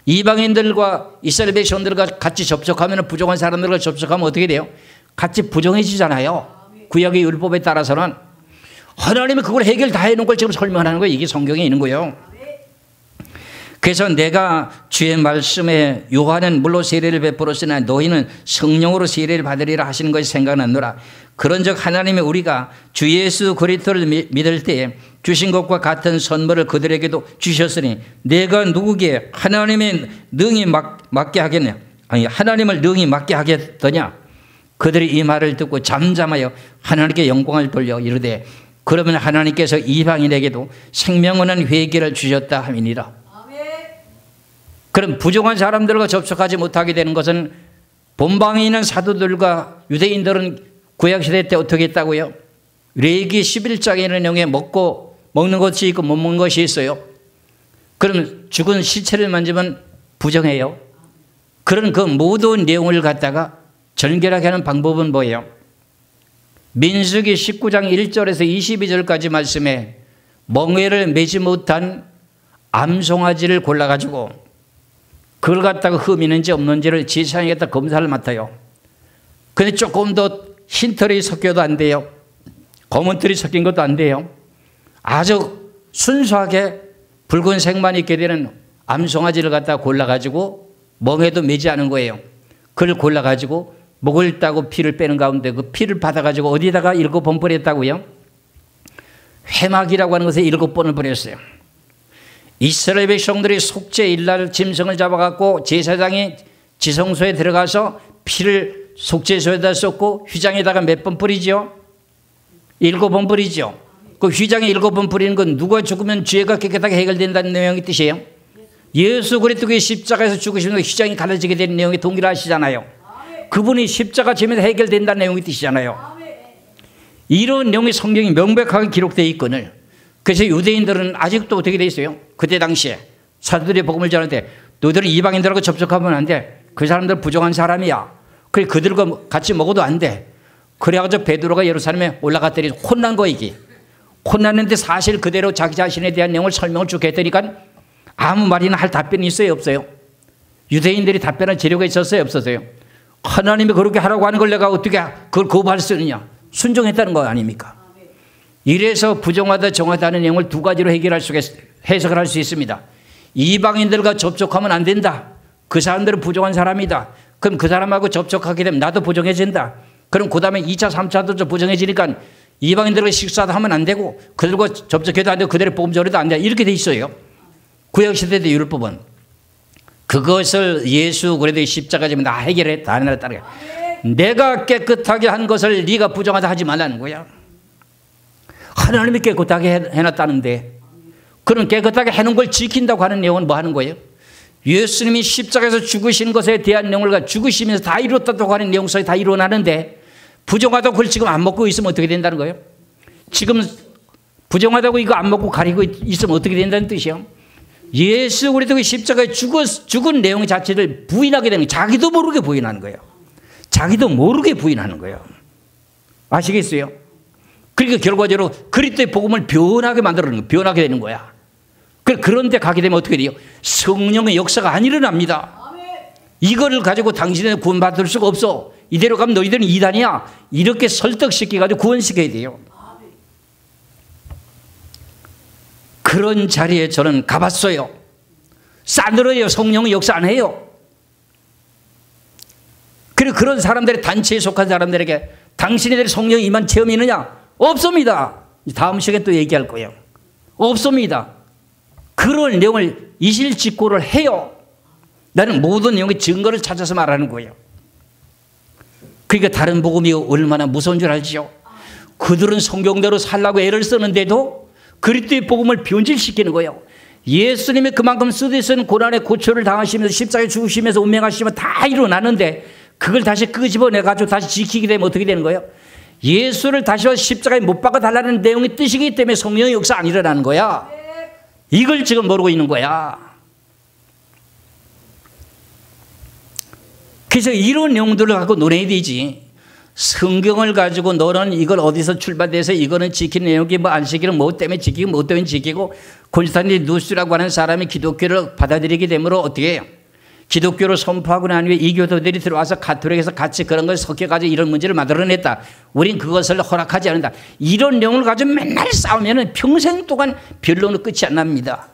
Speaker 1: 이방인들과 이스라엘 백성들과 같이 접촉하면 부정한 사람들과 접촉하면 어떻게 돼요? 같이 부정해지잖아요. 구약의 율법에 따라서는. 하나님이 그걸 해결 다 해놓은 걸 지금 설명하는 거예요. 이게 성경에 있는 거예요. 그래서 내가 주의 말씀에 요한은 물로 세례를 베풀었으나 너희는 성령으로 세례를 받으리라 하시는 것이 생각났노라. 그런즉 하나님이 우리가 주 예수 그리스도를 믿을 때에 주신 것과 같은 선물을 그들에게도 주셨으니 내가 누구에게 하나님의 능히 맡게 하겠냐? 아니 하나님을 능히 맡게 하겠더냐? 그들이 이 말을 듣고 잠잠하여 하나님께 영광을 돌려 이르되 그러면 하나님께서 이방인에게도 생명하는 회개를 주셨다 함이니라. 그럼 부정한 사람들과 접촉하지 못하게 되는 것은 본방에 있는 사도들과 유대인들은 구약시대 때 어떻게 했다고요? 레위기 11장에 있는 내용에 먹는 것이 있고 못 먹는 것이 있어요. 그럼 죽은 시체를 만지면 부정해요? 그런 그 모든 내용을 갖다가 정결하게 하는 방법은 뭐예요? 민수기 19장 1절에서 22절까지 말씀에 멍에를 매지 못한 암송아지를 골라가지고 그걸 갖다가 흠이는지 없는지를 제사장이 갖다 검사를 맡아요. 근데 조금 더 흰 털이 섞여도 안 돼요. 검은 털이 섞인 것도 안 돼요. 아주 순수하게 붉은색만 있게 되는 암송아지를 갖다가 골라가지고 멍에도 매지 않은 거예요. 그걸 골라가지고 목을 따고 피를 빼는 가운데 그 피를 받아가지고 어디다가 7번 뿌렸다고요? 회막이라고 하는 것에 7번을 뿌렸어요. 이스라엘 백성들이 속죄일날 짐승을 잡아갖고 제사장이 지성소에 들어가서 피를 속죄소에다 쏟고 휘장에다가 몇 번 뿌리죠? 7번 뿌리죠. 그 휘장에 7번 뿌리는 건 누가 죽으면 죄가 깨끗하게 해결된다는 내용의 뜻이에요. 예수 그리스도의 십자가에서 죽으시면 휘장이 갈라지게 되는 내용이 동일하시잖아요. 그분이 십자가 지면서 해결된다는 내용의 뜻이잖아요. 이런 내용이 성경이 명백하게 기록되어 있거늘 그래서 유대인들은 아직도 어떻게 되어 있어요? 그때 당시에 사도들이 복음을 전하는데 너희들은 이방인들하고 접촉하면 안 돼. 그 사람들 부정한 사람이야. 그래 그들과 같이 먹어도 안 돼. 그래가지고 베드로가 예루살렘에 올라갔더니 혼난 거 이게. 혼났는데 사실 그대로 자기 자신에 대한 내용을 설명을 쭉 했더니까 아무 말이나 할 답변이 있어요 없어요? 유대인들이 답변할 재료가 있었어요 없었어요? 하나님이 그렇게 하라고 하는 걸 내가 어떻게 그걸 거부할 수 있느냐. 순종했다는 거 아닙니까? 이래서 부정하다 정하다는 내용을 두 가지로 해석을 할 수 있습니다. 이방인들과 접촉하면 안 된다. 그 사람들은 부정한 사람이다. 그럼 그 사람하고 접촉하게 되면 나도 부정해진다. 그럼 그 다음에 2차 3차도 부정해지니까 이방인들과 식사도 하면 안 되고 그들과 접촉해도 안 되고 그들의 복음 전해도 안 돼. 이렇게 돼 있어요. 구약시대의 율법은. 그것을 예수 그리스도의 십자가 지면 다 해결했다. 하나님 따르게. 내가 깨끗하게 한 것을 네가 부정하다 하지 말라는 거야. 하나님이 깨끗하게 해놨다는데 그런 깨끗하게 해놓은 걸 지킨다고 하는 내용은 뭐 하는 거예요? 예수님이 십자가에서 죽으신 것에 대한 내용을 죽으시면서 다 이뤘다고 하는 내용 속에 다 일어나는데 부정하다고 그걸 지금 안 먹고 있으면 어떻게 된다는 거예요? 지금 부정하다고 이거 안 먹고 가리고 있으면 어떻게 된다는 뜻이요? 예수 그리스도의 십자가에 죽은 내용 자체를 부인하게 되는 거예요. 자기도 모르게 부인하는 거예요. 자기도 모르게 부인하는 거예요. 아시겠어요? 그러니까 결과적으로 그리스도의 복음을 변하게 만들어내는 거예요. 변하게 되는 거야. 그런데 가게 되면 어떻게 돼요? 성령의 역사가 안 일어납니다. 이거를 가지고 당신은 구원받을 수가 없어. 이대로 가면 너희들은 이단이야. 이렇게 설득시켜가지고 구원시켜야 돼요. 그런 자리에 저는 가봤어요. 싸늘해요. 성령의 역사 안 해요. 그리고 그런 사람들의 단체에 속한 사람들에게 당신네들이 성령이 임한 체험이 있느냐? 없습니다. 다음 시간에 또 얘기할 거예요. 없습니다. 그런 내용을 이실직고를 해요. 나는 모든 내용의 증거를 찾아서 말하는 거예요. 그러니까 다른 복음이 얼마나 무서운 줄 알지요? 그들은 성경대로 살라고 애를 쓰는데도 그리스도의 복음을 변질시키는 거예요. 예수님이 그만큼 쓰듯은 고난의 고초를 당하시면서 십자가에 죽으시면서 운명하시면 다 일어나는데 그걸 다시 끄집어내가지고 다시 지키게 되면 어떻게 되는 거예요? 예수를 다시 십자가에 못 박아 달라는 내용의 뜻이기 때문에 성령의 역사 안 일어나는 거야. 이걸 지금 모르고 있는 거야. 그래서 이런 내용들을 갖고 논해야 되지. 성경을 가지고 너는 이걸 어디서 출발돼서 이거는 지키는 내용이 뭐 안식일은 뭐 때문에 지키고 뭐 때문에 지키고 콘스탄틴 누스라고 하는 사람이 기독교를 받아들이게 되므로 어떻게 해요? 기독교를 선포하고 난 후에 이교도들이 들어와서 가톨릭에서 같이 그런 걸 섞여가지고 이런 문제를 만들어냈다. 우린 그것을 허락하지 않는다. 이런 내용을 가지고 맨날 싸우면 평생 동안 변론은 끝이 안 납니다.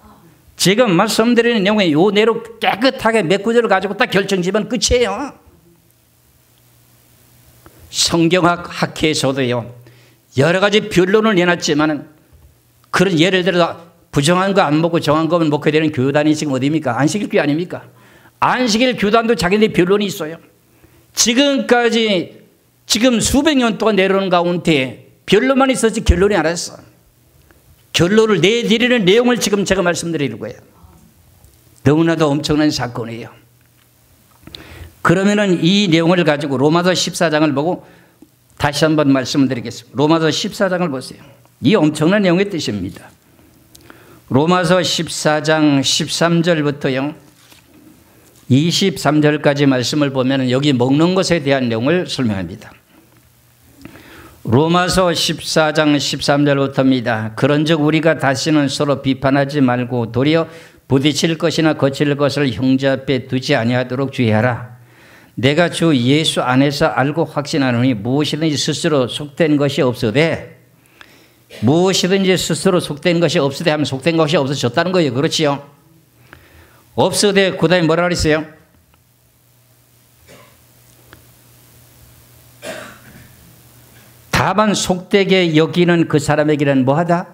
Speaker 1: 지금 말씀드리는 내용에 요 내로 깨끗하게 몇 구절을 가지고 딱 결정지면 끝이에요. 성경학 학회에서도요 여러 가지 변론을 내놨지만은 그런 예를 들어 부정한 거 안 먹고 정한 거만 먹게 되는 교단이 지금 어디입니까? 안식일 교회 아닙니까? 안식일 교단도 자기네 변론이 있어요. 지금까지 지금 수백 년 동안 내려오는 가운데 변론만 있었지 결론이 안 왔어. 결론을 내드리는 내용을 지금 제가 말씀드리는 거예요. 너무나도 엄청난 사건이에요. 그러면은 이 내용을 가지고 로마서 14장을 보고 다시 한번 말씀드리겠습니다. 로마서 14장을 보세요. 이 엄청난 내용의 뜻입니다. 로마서 14장 13절부터요 23절까지 말씀을 보면 여기 먹는 것에 대한 내용을 설명합니다. 로마서 14장 13절부터입니다. 그런즉 우리가 다시는 서로 비판하지 말고 도리어 부딪힐 것이나 거칠 것을 형제 앞에 두지 아니하도록 주의하라. 내가 주 예수 안에서 알고 확신하노니 무엇이든지 스스로 속된 것이 없으되, 무엇이든지 스스로 속된 것이 없으되 하면 속된 것이 없어졌다는 거예요. 그렇지요? 없으되 그 다음에 뭐라 그랬어요? 다만 속되게 여기는 그 사람에게는 뭐하다?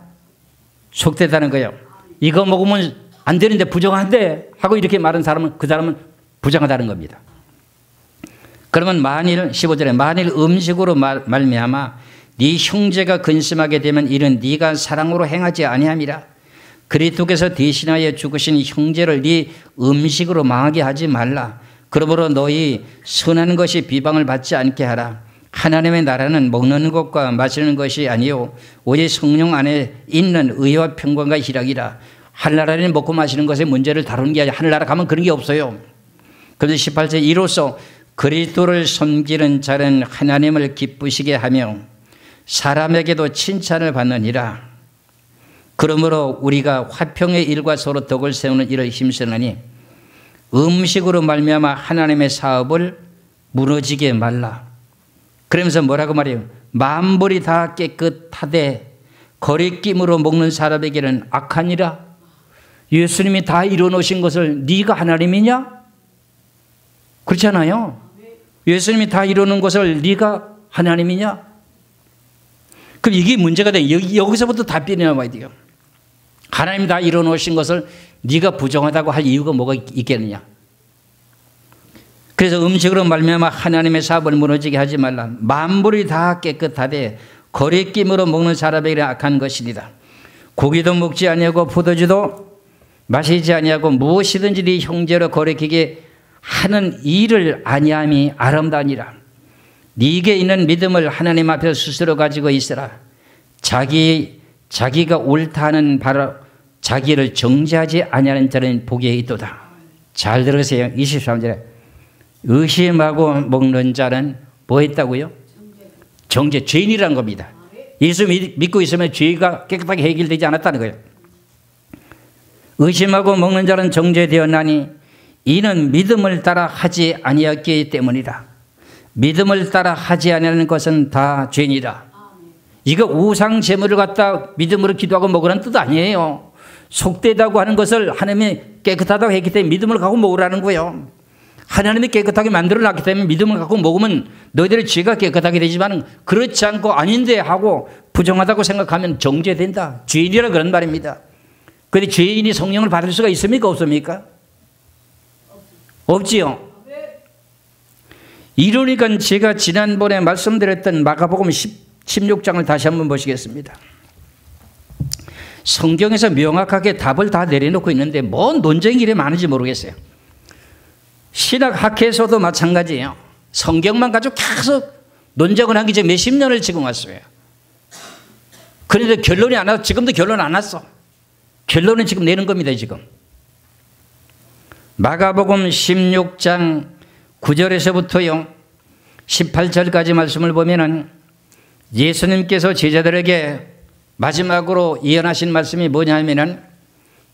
Speaker 1: 속되다는 거예요. 이거 먹으면 안 되는데 부정한데 하고 이렇게 말하는 사람은 그 사람은 부정하다는 겁니다. 그러면 만일 15절에 만일 음식으로 말미암아 네 형제가 근심하게 되면 이는 네가 사랑으로 행하지 아니함이라. 그리스도께서 대신하여 죽으신 형제를 네 음식으로 망하게 하지 말라. 그러므로 너희 선한 것이 비방을 받지 않게 하라. 하나님의 나라는 먹는 것과 마시는 것이 아니요 오직 성령 안에 있는 의와 평강과 희락이라. 하늘나라는 먹고 마시는 것의 문제를 다루는 게 아니라 하늘나라 가면 그런 게 없어요. 그래서 18절 이로써 그리스도를 섬기는 자는 하나님을 기쁘시게 하며 사람에게도 칭찬을 받느니라. 그러므로 우리가 화평의 일과 서로 덕을 세우는 일을 힘쓰느니 음식으로 말미암아 하나님의 사업을 무너지게 말라. 그러면서 뭐라고 말해요? 만물이 다 깨끗하되 거리낌으로 먹는 사람에게는 악하니라. 예수님이 다 이뤄놓으신 것을 네가 하나님이냐? 그렇잖아요. 예수님이 다 이루는 것을 네가 하나님이냐? 그럼 이게 문제가 돼. 여기서부터 답변이 나와야 돼요. 하나님 다 이루어놓으신 것을 네가 부정하다고 할 이유가 뭐가 있겠느냐? 그래서 음식으로 말미암아 하나님의 사업을 무너지게 하지 말라. 만물이 다 깨끗하되 거리낌으로 먹는 사람에게 악한 것이니라. 고기도 먹지 아니하고 포도주도 마시지 아니하고 무엇이든지 네 형제로 거리키게 하는 일을 아니함이 아름다우니라. 네게 있는 믿음을 하나님 앞에서 스스로 가지고 있으라. 자기가 옳다는 바로 자기를 정죄하지 아니하는 자는 복이 있도다. 잘 들으세요. 23절에 의심하고 먹는 자는 뭐 했다고요? 정죄, 죄인이라는 겁니다. 예수 믿고 있으면 죄가 깨끗하게 해결되지 않았다는 거예요. 의심하고 먹는 자는 정죄되었나니 이는 믿음을 따라 하지 아니었기 때문이라. 믿음을 따라 하지 아니하는 것은 다 죄니라. 이거 우상 제물을 갖다 믿음으로 기도하고 먹으라는 뜻 아니에요. 속되다고 하는 것을 하나님이 깨끗하다고 했기 때문에 믿음을 갖고 먹으라는 거예요. 하나님이 깨끗하게 만들어놨기 때문에 믿음을 갖고 먹으면 너희들의 죄가 깨끗하게 되지만 그렇지 않고 아닌데 하고 부정하다고 생각하면 정죄된다. 죄인이라 그런 말입니다. 그런데 죄인이 성령을 받을 수가 있습니까? 없습니까? 없지요. 이러니까 제가 지난번에 말씀드렸던 마가복음 16장을 다시 한번 보시겠습니다. 성경에서 명확하게 답을 다 내려놓고 있는데 뭔 논쟁이 이래 많은지 모르겠어요. 신학학회에서도 마찬가지예요. 성경만 가지고 계속 논쟁을 하기 전에 몇십 년을 지금 왔어요. 그런데 결론이 안 왔어. 지금도 결론 안 왔어. 결론은 지금 내는 겁니다. 지금 마가복음 16장 9절에서부터요 18절까지 말씀을 보면은 예수님께서 제자들에게 마지막으로 예언하신 말씀이 뭐냐면은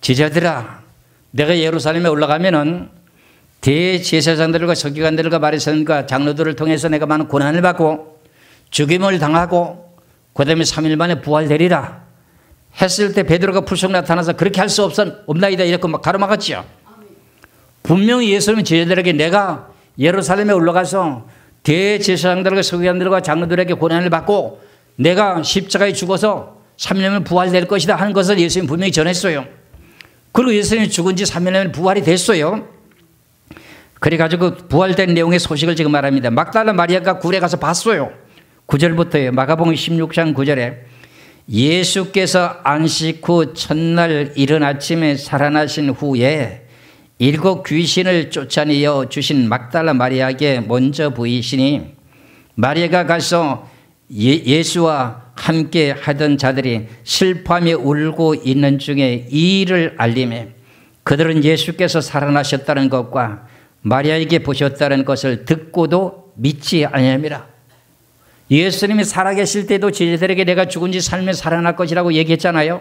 Speaker 1: 제자들아 내가 예루살렘에 올라가면은 대제사장들과 서기관들과 바리새인과 장로들을 통해서 내가 많은 고난을 받고 죽임을 당하고 그 다음에 3일 만에 부활되리라 했을 때 베드로가 불쑥 나타나서 그렇게 할 수 없나이다 이렇게 막 가로막았죠. 분명히 예수님은 제자들에게 내가 예루살렘에 올라가서 대제사장들과 서기관들과 장로들에게 고난을 받고 내가 십자가에 죽어서 3년을 부활될 것이다 하는 것을 예수님이 분명히 전했어요. 그리고 예수님이 죽은 지 3년에 부활이 됐어요. 그래가지고 부활된 내용의 소식을 지금 말합니다. 막달라 마리아가 굴에 가서 봤어요. 9절부터예요. 마가복음 16장 9절에 예수께서 안식 후 첫날 이른 아침에 살아나신 후에 7 귀신을 쫓아내어 주신 막달라 마리아에게 먼저 보이시니 마리아가 가서 예수와 함께 하던 자들이 슬퍼하며 울고 있는 중에 이 일을 알림해 그들은 예수께서 살아나셨다는 것과 마리아에게 보셨다는 것을 듣고도 믿지 아니함이라. 예수님이 살아계실 때도 제자들에게 내가 죽은 지 살면 살아날 것이라고 얘기했잖아요.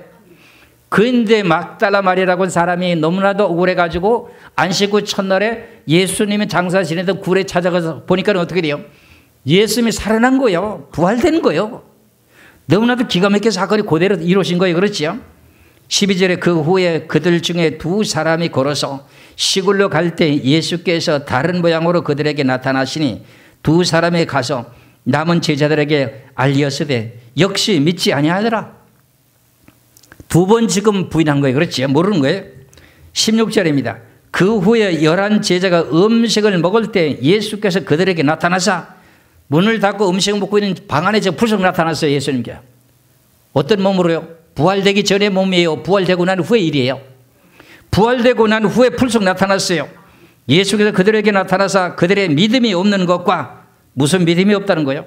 Speaker 1: 그런데 막달라 마리아라고 하는 사람이 너무나도 억울해가지고 안식 후 첫날에 예수님이 장사 지내던 굴에 찾아가서 보니까 어떻게 돼요? 예수님이 살아난 거예요. 부활된 거예요. 너무나도 기가 막힌 사건이 그대로 이루어진 거예요. 그렇지요? 12절에 그 후에 그들 중에 두 사람이 걸어서 시골로 갈 때 예수께서 다른 모양으로 그들에게 나타나시니 두 사람이 가서 남은 제자들에게 알리었으되 역시 믿지 아니하더라. 두 번 지금 부인한 거예요. 그렇지? 모르는 거예요. 16절입니다. 그 후에 11 제자가 음식을 먹을 때 예수께서 그들에게 나타나사 문을 닫고 음식을 먹고 있는 방 안에 불쑥 나타났어요. 예수님께. 어떤 몸으로요? 부활되기 전의 몸이에요? 부활되고 난 후의 일이에요? 부활되고 난 후에 불쑥 나타났어요. 예수께서 그들에게 나타나사 그들의 믿음이 없는 것과 무슨 믿음이 없다는 거예요?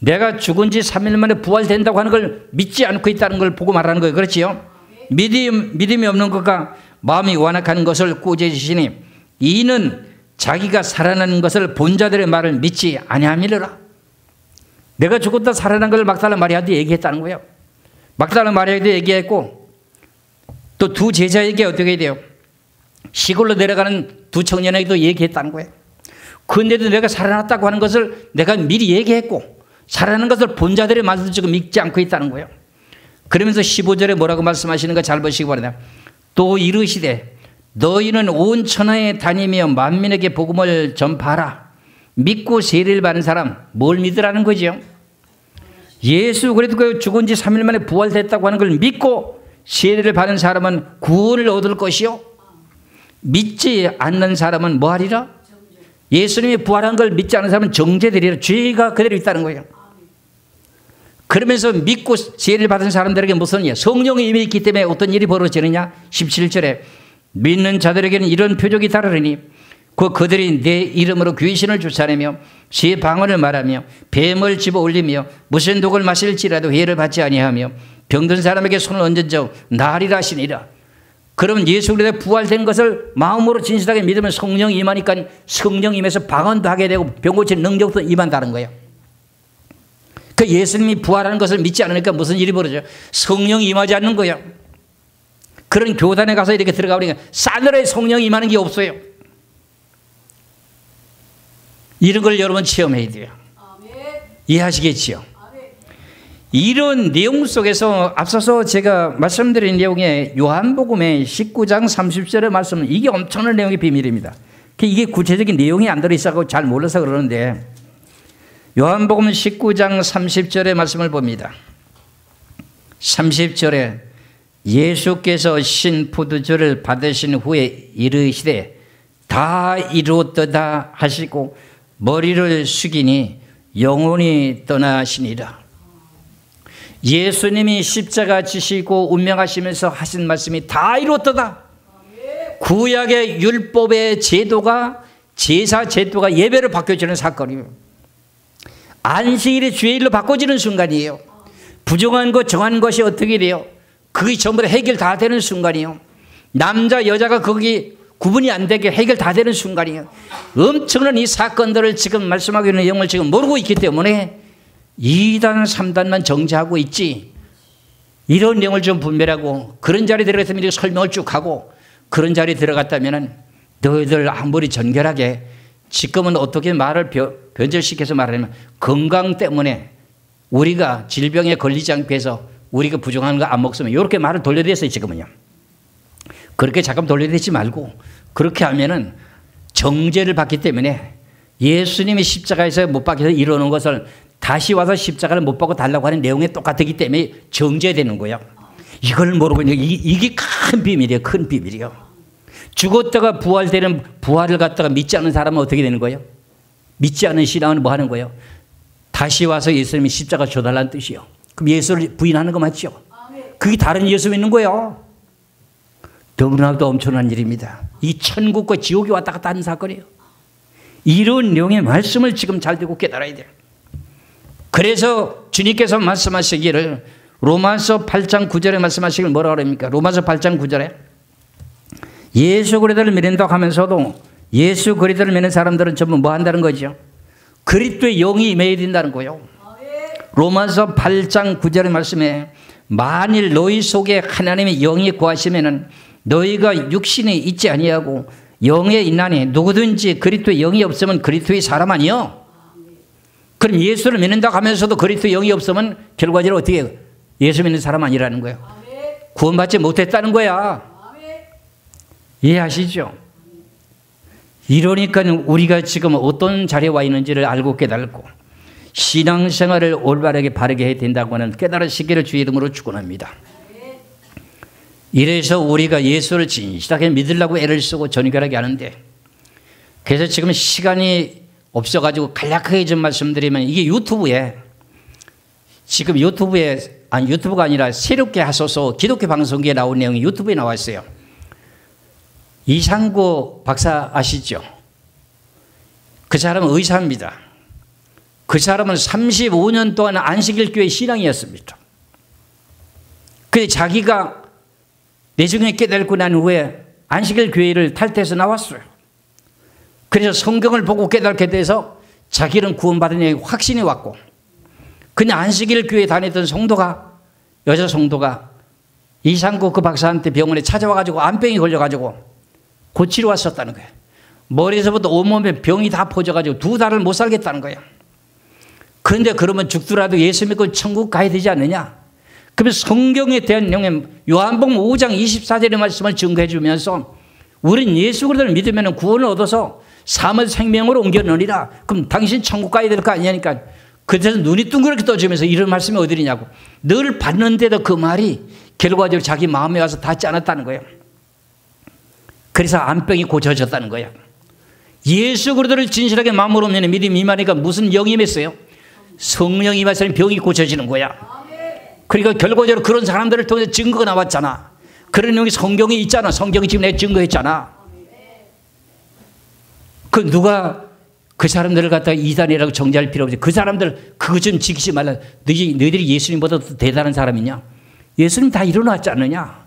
Speaker 1: 내가 죽은 지 3일 만에 부활된다고 하는 걸 믿지 않고 있다는 걸 보고 말하는 거예요. 그렇지요? 믿음이 없는 것과 마음이 완악한 것을 꾸짖으시니 이는 자기가 살아나는 것을 본 자들의 말을 믿지 아니함이라. 내가 죽었다 살아난 걸 막달라 마리아한테 얘기했다는 거예요. 막달라 마리아에게 얘기했고 또 두 제자에게 어떻게 돼요? 시골로 내려가는 두 청년에게도 얘기했다는 거예요. 그런데도 내가 살아났다고 하는 것을 내가 미리 얘기했고 살아나는 것을 본 자들의 말도 지금 믿지 않고 있다는 거예요. 그러면서 15절에 뭐라고 말씀하시는 거 잘 보시기 바랍니다. 또 이르시되 너희는 온 천하에 다니며 만민에게 복음을 전파하라. 믿고 세례를 받는 사람 뭘 믿으라는 거죠? 예수 그리스도가 죽은 지 3일 만에 부활됐다고 하는 걸 믿고 세례를 받는 사람은 구원을 얻을 것이요 믿지 않는 사람은 뭐하리라? 예수님이 부활한 걸 믿지 않는 사람은 정죄되리라. 죄가 그대로 있다는 거예요. 그러면서 믿고 세례를 받은 사람들에게 무슨 일이야? 성령이 임해 있기 때문에 어떤 일이 벌어지느냐? 17절에 믿는 자들에게는 이런 표적이 따르리니 그들이 내 이름으로 귀신을 쫓아내며 새 방언을 말하며 뱀을 집어 올리며 무슨 독을 마실지라도 해를 받지 아니하며 병든 사람에게 손을 얹은 적 나으리라 하시니라. 그러면 예수 그리스도가 부활된 것을 마음으로 진실하게 믿으면 성령이 임하니까 성령 임해서 방언도 하게 되고 병 고치는 능력도 임한다는 거예요. 그 예수님이 부활하는 것을 믿지 않으니까 무슨 일이 벌어져요? 성령이 임하지 않는 거예요. 그런 교단에 가서 이렇게 들어가 보니까 싸늘하게 성령이 임하는 게 없어요. 이런 걸 여러분 체험해야 돼요. 이해하시겠지요? 이런 내용 속에서 앞서서 제가 말씀드린 내용에 요한복음의 19장 30절의 말씀은 이게 엄청난 내용의 비밀입니다. 이게 구체적인 내용이 안 들어있어서 잘 몰라서 그러는데 요한복음 19장 30절의 말씀을 봅니다. 30절에 예수께서 신 포도주를 받으신 후에 이르시되 다 이루었도다 하시고 머리를 숙이니 영혼이 떠나시니라. 예수님이 십자가 지시고 운명하시면서 하신 말씀이 다 이루었도다. 구약의 율법의 제도가 제사 제도가 예배로 바뀌어지는 사건이에요. 안식일이 주일로 바꿔지는 순간이에요. 부정한 것 정한 것이 어떻게 돼요? 그게 전부 다 해결 다 되는 순간이에요. 남자 여자가 거기 구분이 안 되게 해결 다 되는 순간이에요. 엄청난 이 사건들을 지금 말씀하고 있는 내용을 지금 모르고 있기 때문에 2단 3단만 정지하고 있지, 이런 내용을 좀 분별하고 그런 자리에 들어갔으면 이렇게 설명을 쭉 하고 그런 자리에 들어갔다면 너희들 아무리 정결하게 지금은 어떻게 말을 변절시켜서 말하냐면 건강 때문에 우리가 질병에 걸리지 않기 위해서 우리가 부정한 거 안 먹으면 이렇게 말을 돌려댔어요. 지금은요. 그렇게 잠깐 돌려대지 말고 그렇게 하면은 정죄를 받기 때문에 예수님이 십자가에서 못 박혀서 이루는 것을 다시 와서 십자가를 못 박고 달라고 하는 내용이 똑같기 때문에 정죄되는 거예요. 이걸 모르고 이게 큰 비밀이에요. 큰 비밀이요. 죽었다가 부활되는 부활을 갖다가 믿지 않는 사람은 어떻게 되는 거예요? 믿지 않는 신앙은 뭐 하는 거예요? 다시 와서 예수님이 십자가 줘달라는 뜻이요. 그럼 예수를 부인하는 거 맞죠? 그게 다른 예수 믿는 거예요. 너무나도 엄청난 일입니다. 이 천국과 지옥이 왔다 갔다 하는 사건이에요. 이런 내용의 말씀을 지금 잘 듣고 깨달아야 돼요. 그래서 주님께서 말씀하시기를 로마서 8장 9절에 말씀하시기를 뭐라고 합니까? 로마서 8장 9절에 예수 그리스도를 믿는다고 하면서도 예수 그리스도를 믿는 사람들은 전부 뭐 한다는 거죠? 그리스도의 영이 임해야 된다는 거예요. 로마서 8장 9절의 말씀에 만일 너희 속에 하나님의 영이 거하시면은 너희가 육신이 있지 아니하고 영에 있나니 누구든지 그리스도의 영이 없으면 그리스도의 사람 아니요. 그럼 예수를 믿는다고 하면서도 그리스도의 영이 없으면 결과적으로 어떻게 해요? 예수 믿는 사람 아니라는 거예요. 구원받지 못했다는 거야. 이해하시죠? 이러니까 우리가 지금 어떤 자리에 와 있는지를 알고 깨달고 신앙생활을 올바르게 바르게 해야 된다고 하는 깨달으시기를 주의 이름으로 축원합니다. 이래서 우리가 예수를 진실하게 믿으려고 애를 쓰고 전결하게 하는데, 그래서 지금 시간이 없어가지고 간략하게 좀 말씀드리면, 이게 유튜브에 지금 유튜브가 아니라 새롭게 하소서 기독교 방송국에 나온 내용이 유튜브에 나와 있어요. 이상구 박사 아시죠? 그 사람은 의사입니다. 그 사람은 35년 동안 안식일 교회 신앙이었습니다. 근데 자기가 내중에 깨닫고 난 후에 안식일 교회를 탈퇴해서 나왔어요. 그래서 성경을 보고 깨닫게 돼서 자기는 구원받은 게 확신이 왔고, 그냥 안식일 교회 다니던 여자 성도가 이상구 그 박사한테 병원에 찾아와가지고 암병이 걸려가지고 고치러 왔었다는 거예요. 머리에서부터 온몸에 병이 다 퍼져가지고 2달을 못 살겠다는 거예요. 그런데 그러면 죽더라도 예수 믿고 천국 가야 되지 않느냐? 그러면 성경에 대한 내용에 요한복음 5장 24절의 말씀을 증거해 주면서 우린 예수 그리스도를 믿으면 구원을 얻어서 삶을 생명으로 옮겨놓으리라. 그럼 당신 천국 가야 될 거 아니냐니까. 그래서 눈이 둥그렇게 떠지면서 이런 말씀이 어디냐고. 늘 받는데도 그 말이 결과적으로 자기 마음에 와서 닿지 않았다는 거예요. 그래서 암병이 고쳐졌다는 거예요. 예수 그리스도를 진실하게 마음으로 믿는 믿음이 임하니까 무슨 영이 임했어요? 성령이 임하시니 병이 고쳐지는 거야. 그러니까 결과적으로 그런 사람들을 통해서 증거가 나왔잖아. 그런 여기 성경이 있잖아. 성경이 지금 내가 증거했잖아. 그 누가 그 사람들을 갖다가 이단이라고 정죄할 필요 없지. 그 사람들 그거 좀 지키지 말라. 너희들이 예수님보다 더 대단한 사람이냐? 예수님 다 일어났지 않느냐?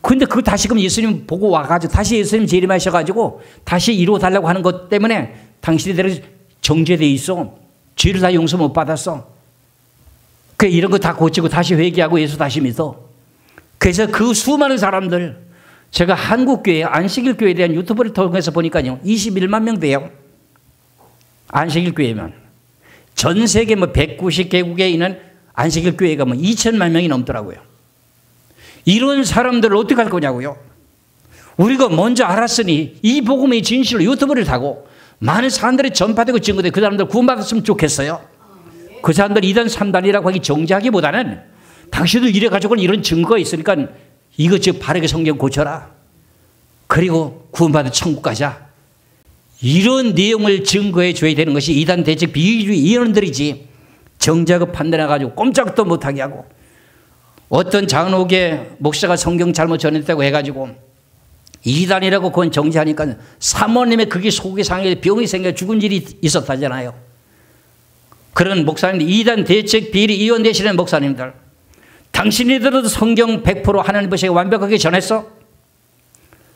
Speaker 1: 근데 그거 다시금 예수님 보고 와가지고 다시 예수님 재림하셔가지고 다시 이루어달라고 하는 것 때문에 당신들이 정죄돼 있어. 죄를 다 용서 못 받았어. 그 이런 거 다 고치고 다시 회개하고 예수 다시 믿어. 그래서 그 수많은 사람들, 제가 한국교회 안식일 교회에 대한 유튜브를 통해서 보니까요 21만 명 돼요. 안식일 교회면 전 세계 190개국에 있는 안식일 교회가 2천만 명이 넘더라고요. 이런 사람들을 어떻게 할 거냐고요. 우리가 먼저 알았으니 이 복음의 진실로 유튜브를 타고 많은 사람들이 전파되고 증거되고 그 사람들 구원받았으면 좋겠어요. 그 사람들 2단 3단이라고 하기 정죄하기보다는 당신들 이래가지고는 이런 증거가 있으니까 이거 즉 바르게 성경 고쳐라. 그리고 구원받아 천국 가자. 이런 내용을 증거해 줘야 되는 것이 이단 대책 비유주의 이론들이지, 정죄하고 판단해가지고 꼼짝도 못하게 하고, 어떤 장로계 목사가 성경 잘못 전했다고 해가지고 이단이라고 그건 정죄하니까 사모님의 그게 속이 상해 병이 생겨 죽은 일이 있었다잖아요. 그런 목사님들, 이단 대책 비리 이혼되시는 목사님들, 당신이들도 성경 100% 하나님 보시기 완벽하게 전했어?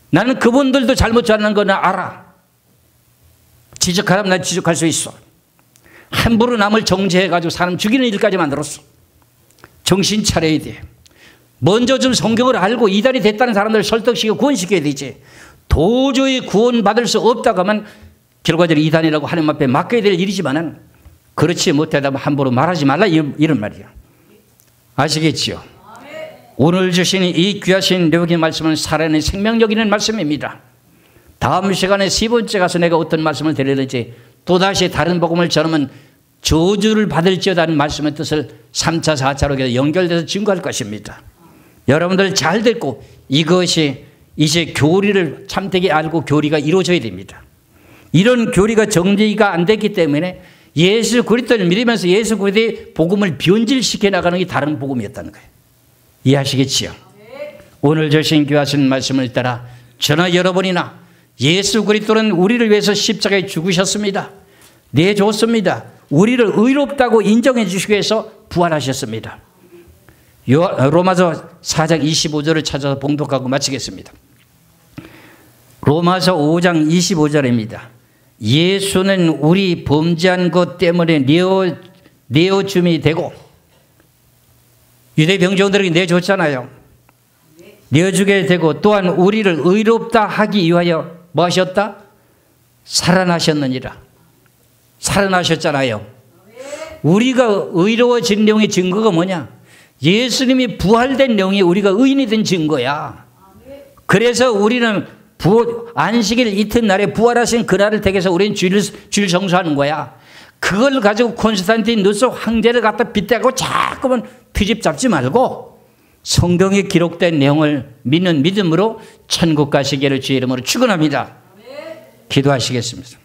Speaker 1: 나는 그분들도 잘못 전하는 거 나 알아. 지적하라면 난 지적할 수 있어. 함부로 남을 정죄해가지고 사람 죽이는 일까지 만들었어. 정신 차려야 돼. 먼저 좀 성경을 알고 이단이 됐다는 사람들을 설득시키고 구원시켜야 되지. 도저히 구원받을 수 없다고 하면 결과적으로 이단이라고 하나님 앞에 맡겨야 될 일이지만은 그렇지 못하다면 함부로 말하지 말라 이런 말이야. 아시겠지요? 오늘 주신 이 귀하신 려의 말씀은 살아있는 생명력 있는 말씀입니다. 다음 시간에 10번째 가서 내가 어떤 말씀을 드리는지 또다시 다른 복음을 전하면 저주를 받을지어다는 말씀의 뜻을 3차 4차로 연결돼서 증거할 것입니다. 여러분들 잘 듣고 이것이 이제 교리를 참되게 알고 교리가 이루어져야 됩니다. 이런 교리가 정리가 안 됐기 때문에 예수 그리스도를 믿으면서 예수 그리스도의 복음을 변질시켜 나가는 게 다른 복음이었다는 거예요. 이해하시겠지요? 오늘 주신 귀하신 말씀을 따라 저나 여러분이나 예수 그리스도는 우리를 위해서 십자가에 죽으셨습니다. 내줬습니다. 우리를 의롭다고 인정해 주시기 위해서 부활하셨습니다. 로마서 4장 25절을 찾아서 봉독하고 마치겠습니다. 로마서 5장 25절입니다. 예수는 우리 범죄한 것 때문에 내어줌이 되고, 유대 병정들에게 내줬잖아요. 내어주게 되고, 또한 우리를 의롭다 하기 위하여 뭐 하셨다? 살아나셨느니라. 살아나셨잖아요. 우리가 의로워진 내용의 증거가 뭐냐? 예수님이 부활된 내용이 우리가 의인이 된 증거야. 그래서 우리는 안식일 이튿날에 부활하신 그날을 택해서 우리는 주일 정수하는 거야. 그걸 가지고 콘스탄티누스 황제를 갖다 빗대고 자꾸만 트집 잡지 말고 성경에 기록된 내용을 믿는 믿음으로 천국 가시기를 주의 이름으로 축원합니다. 기도하시겠습니다.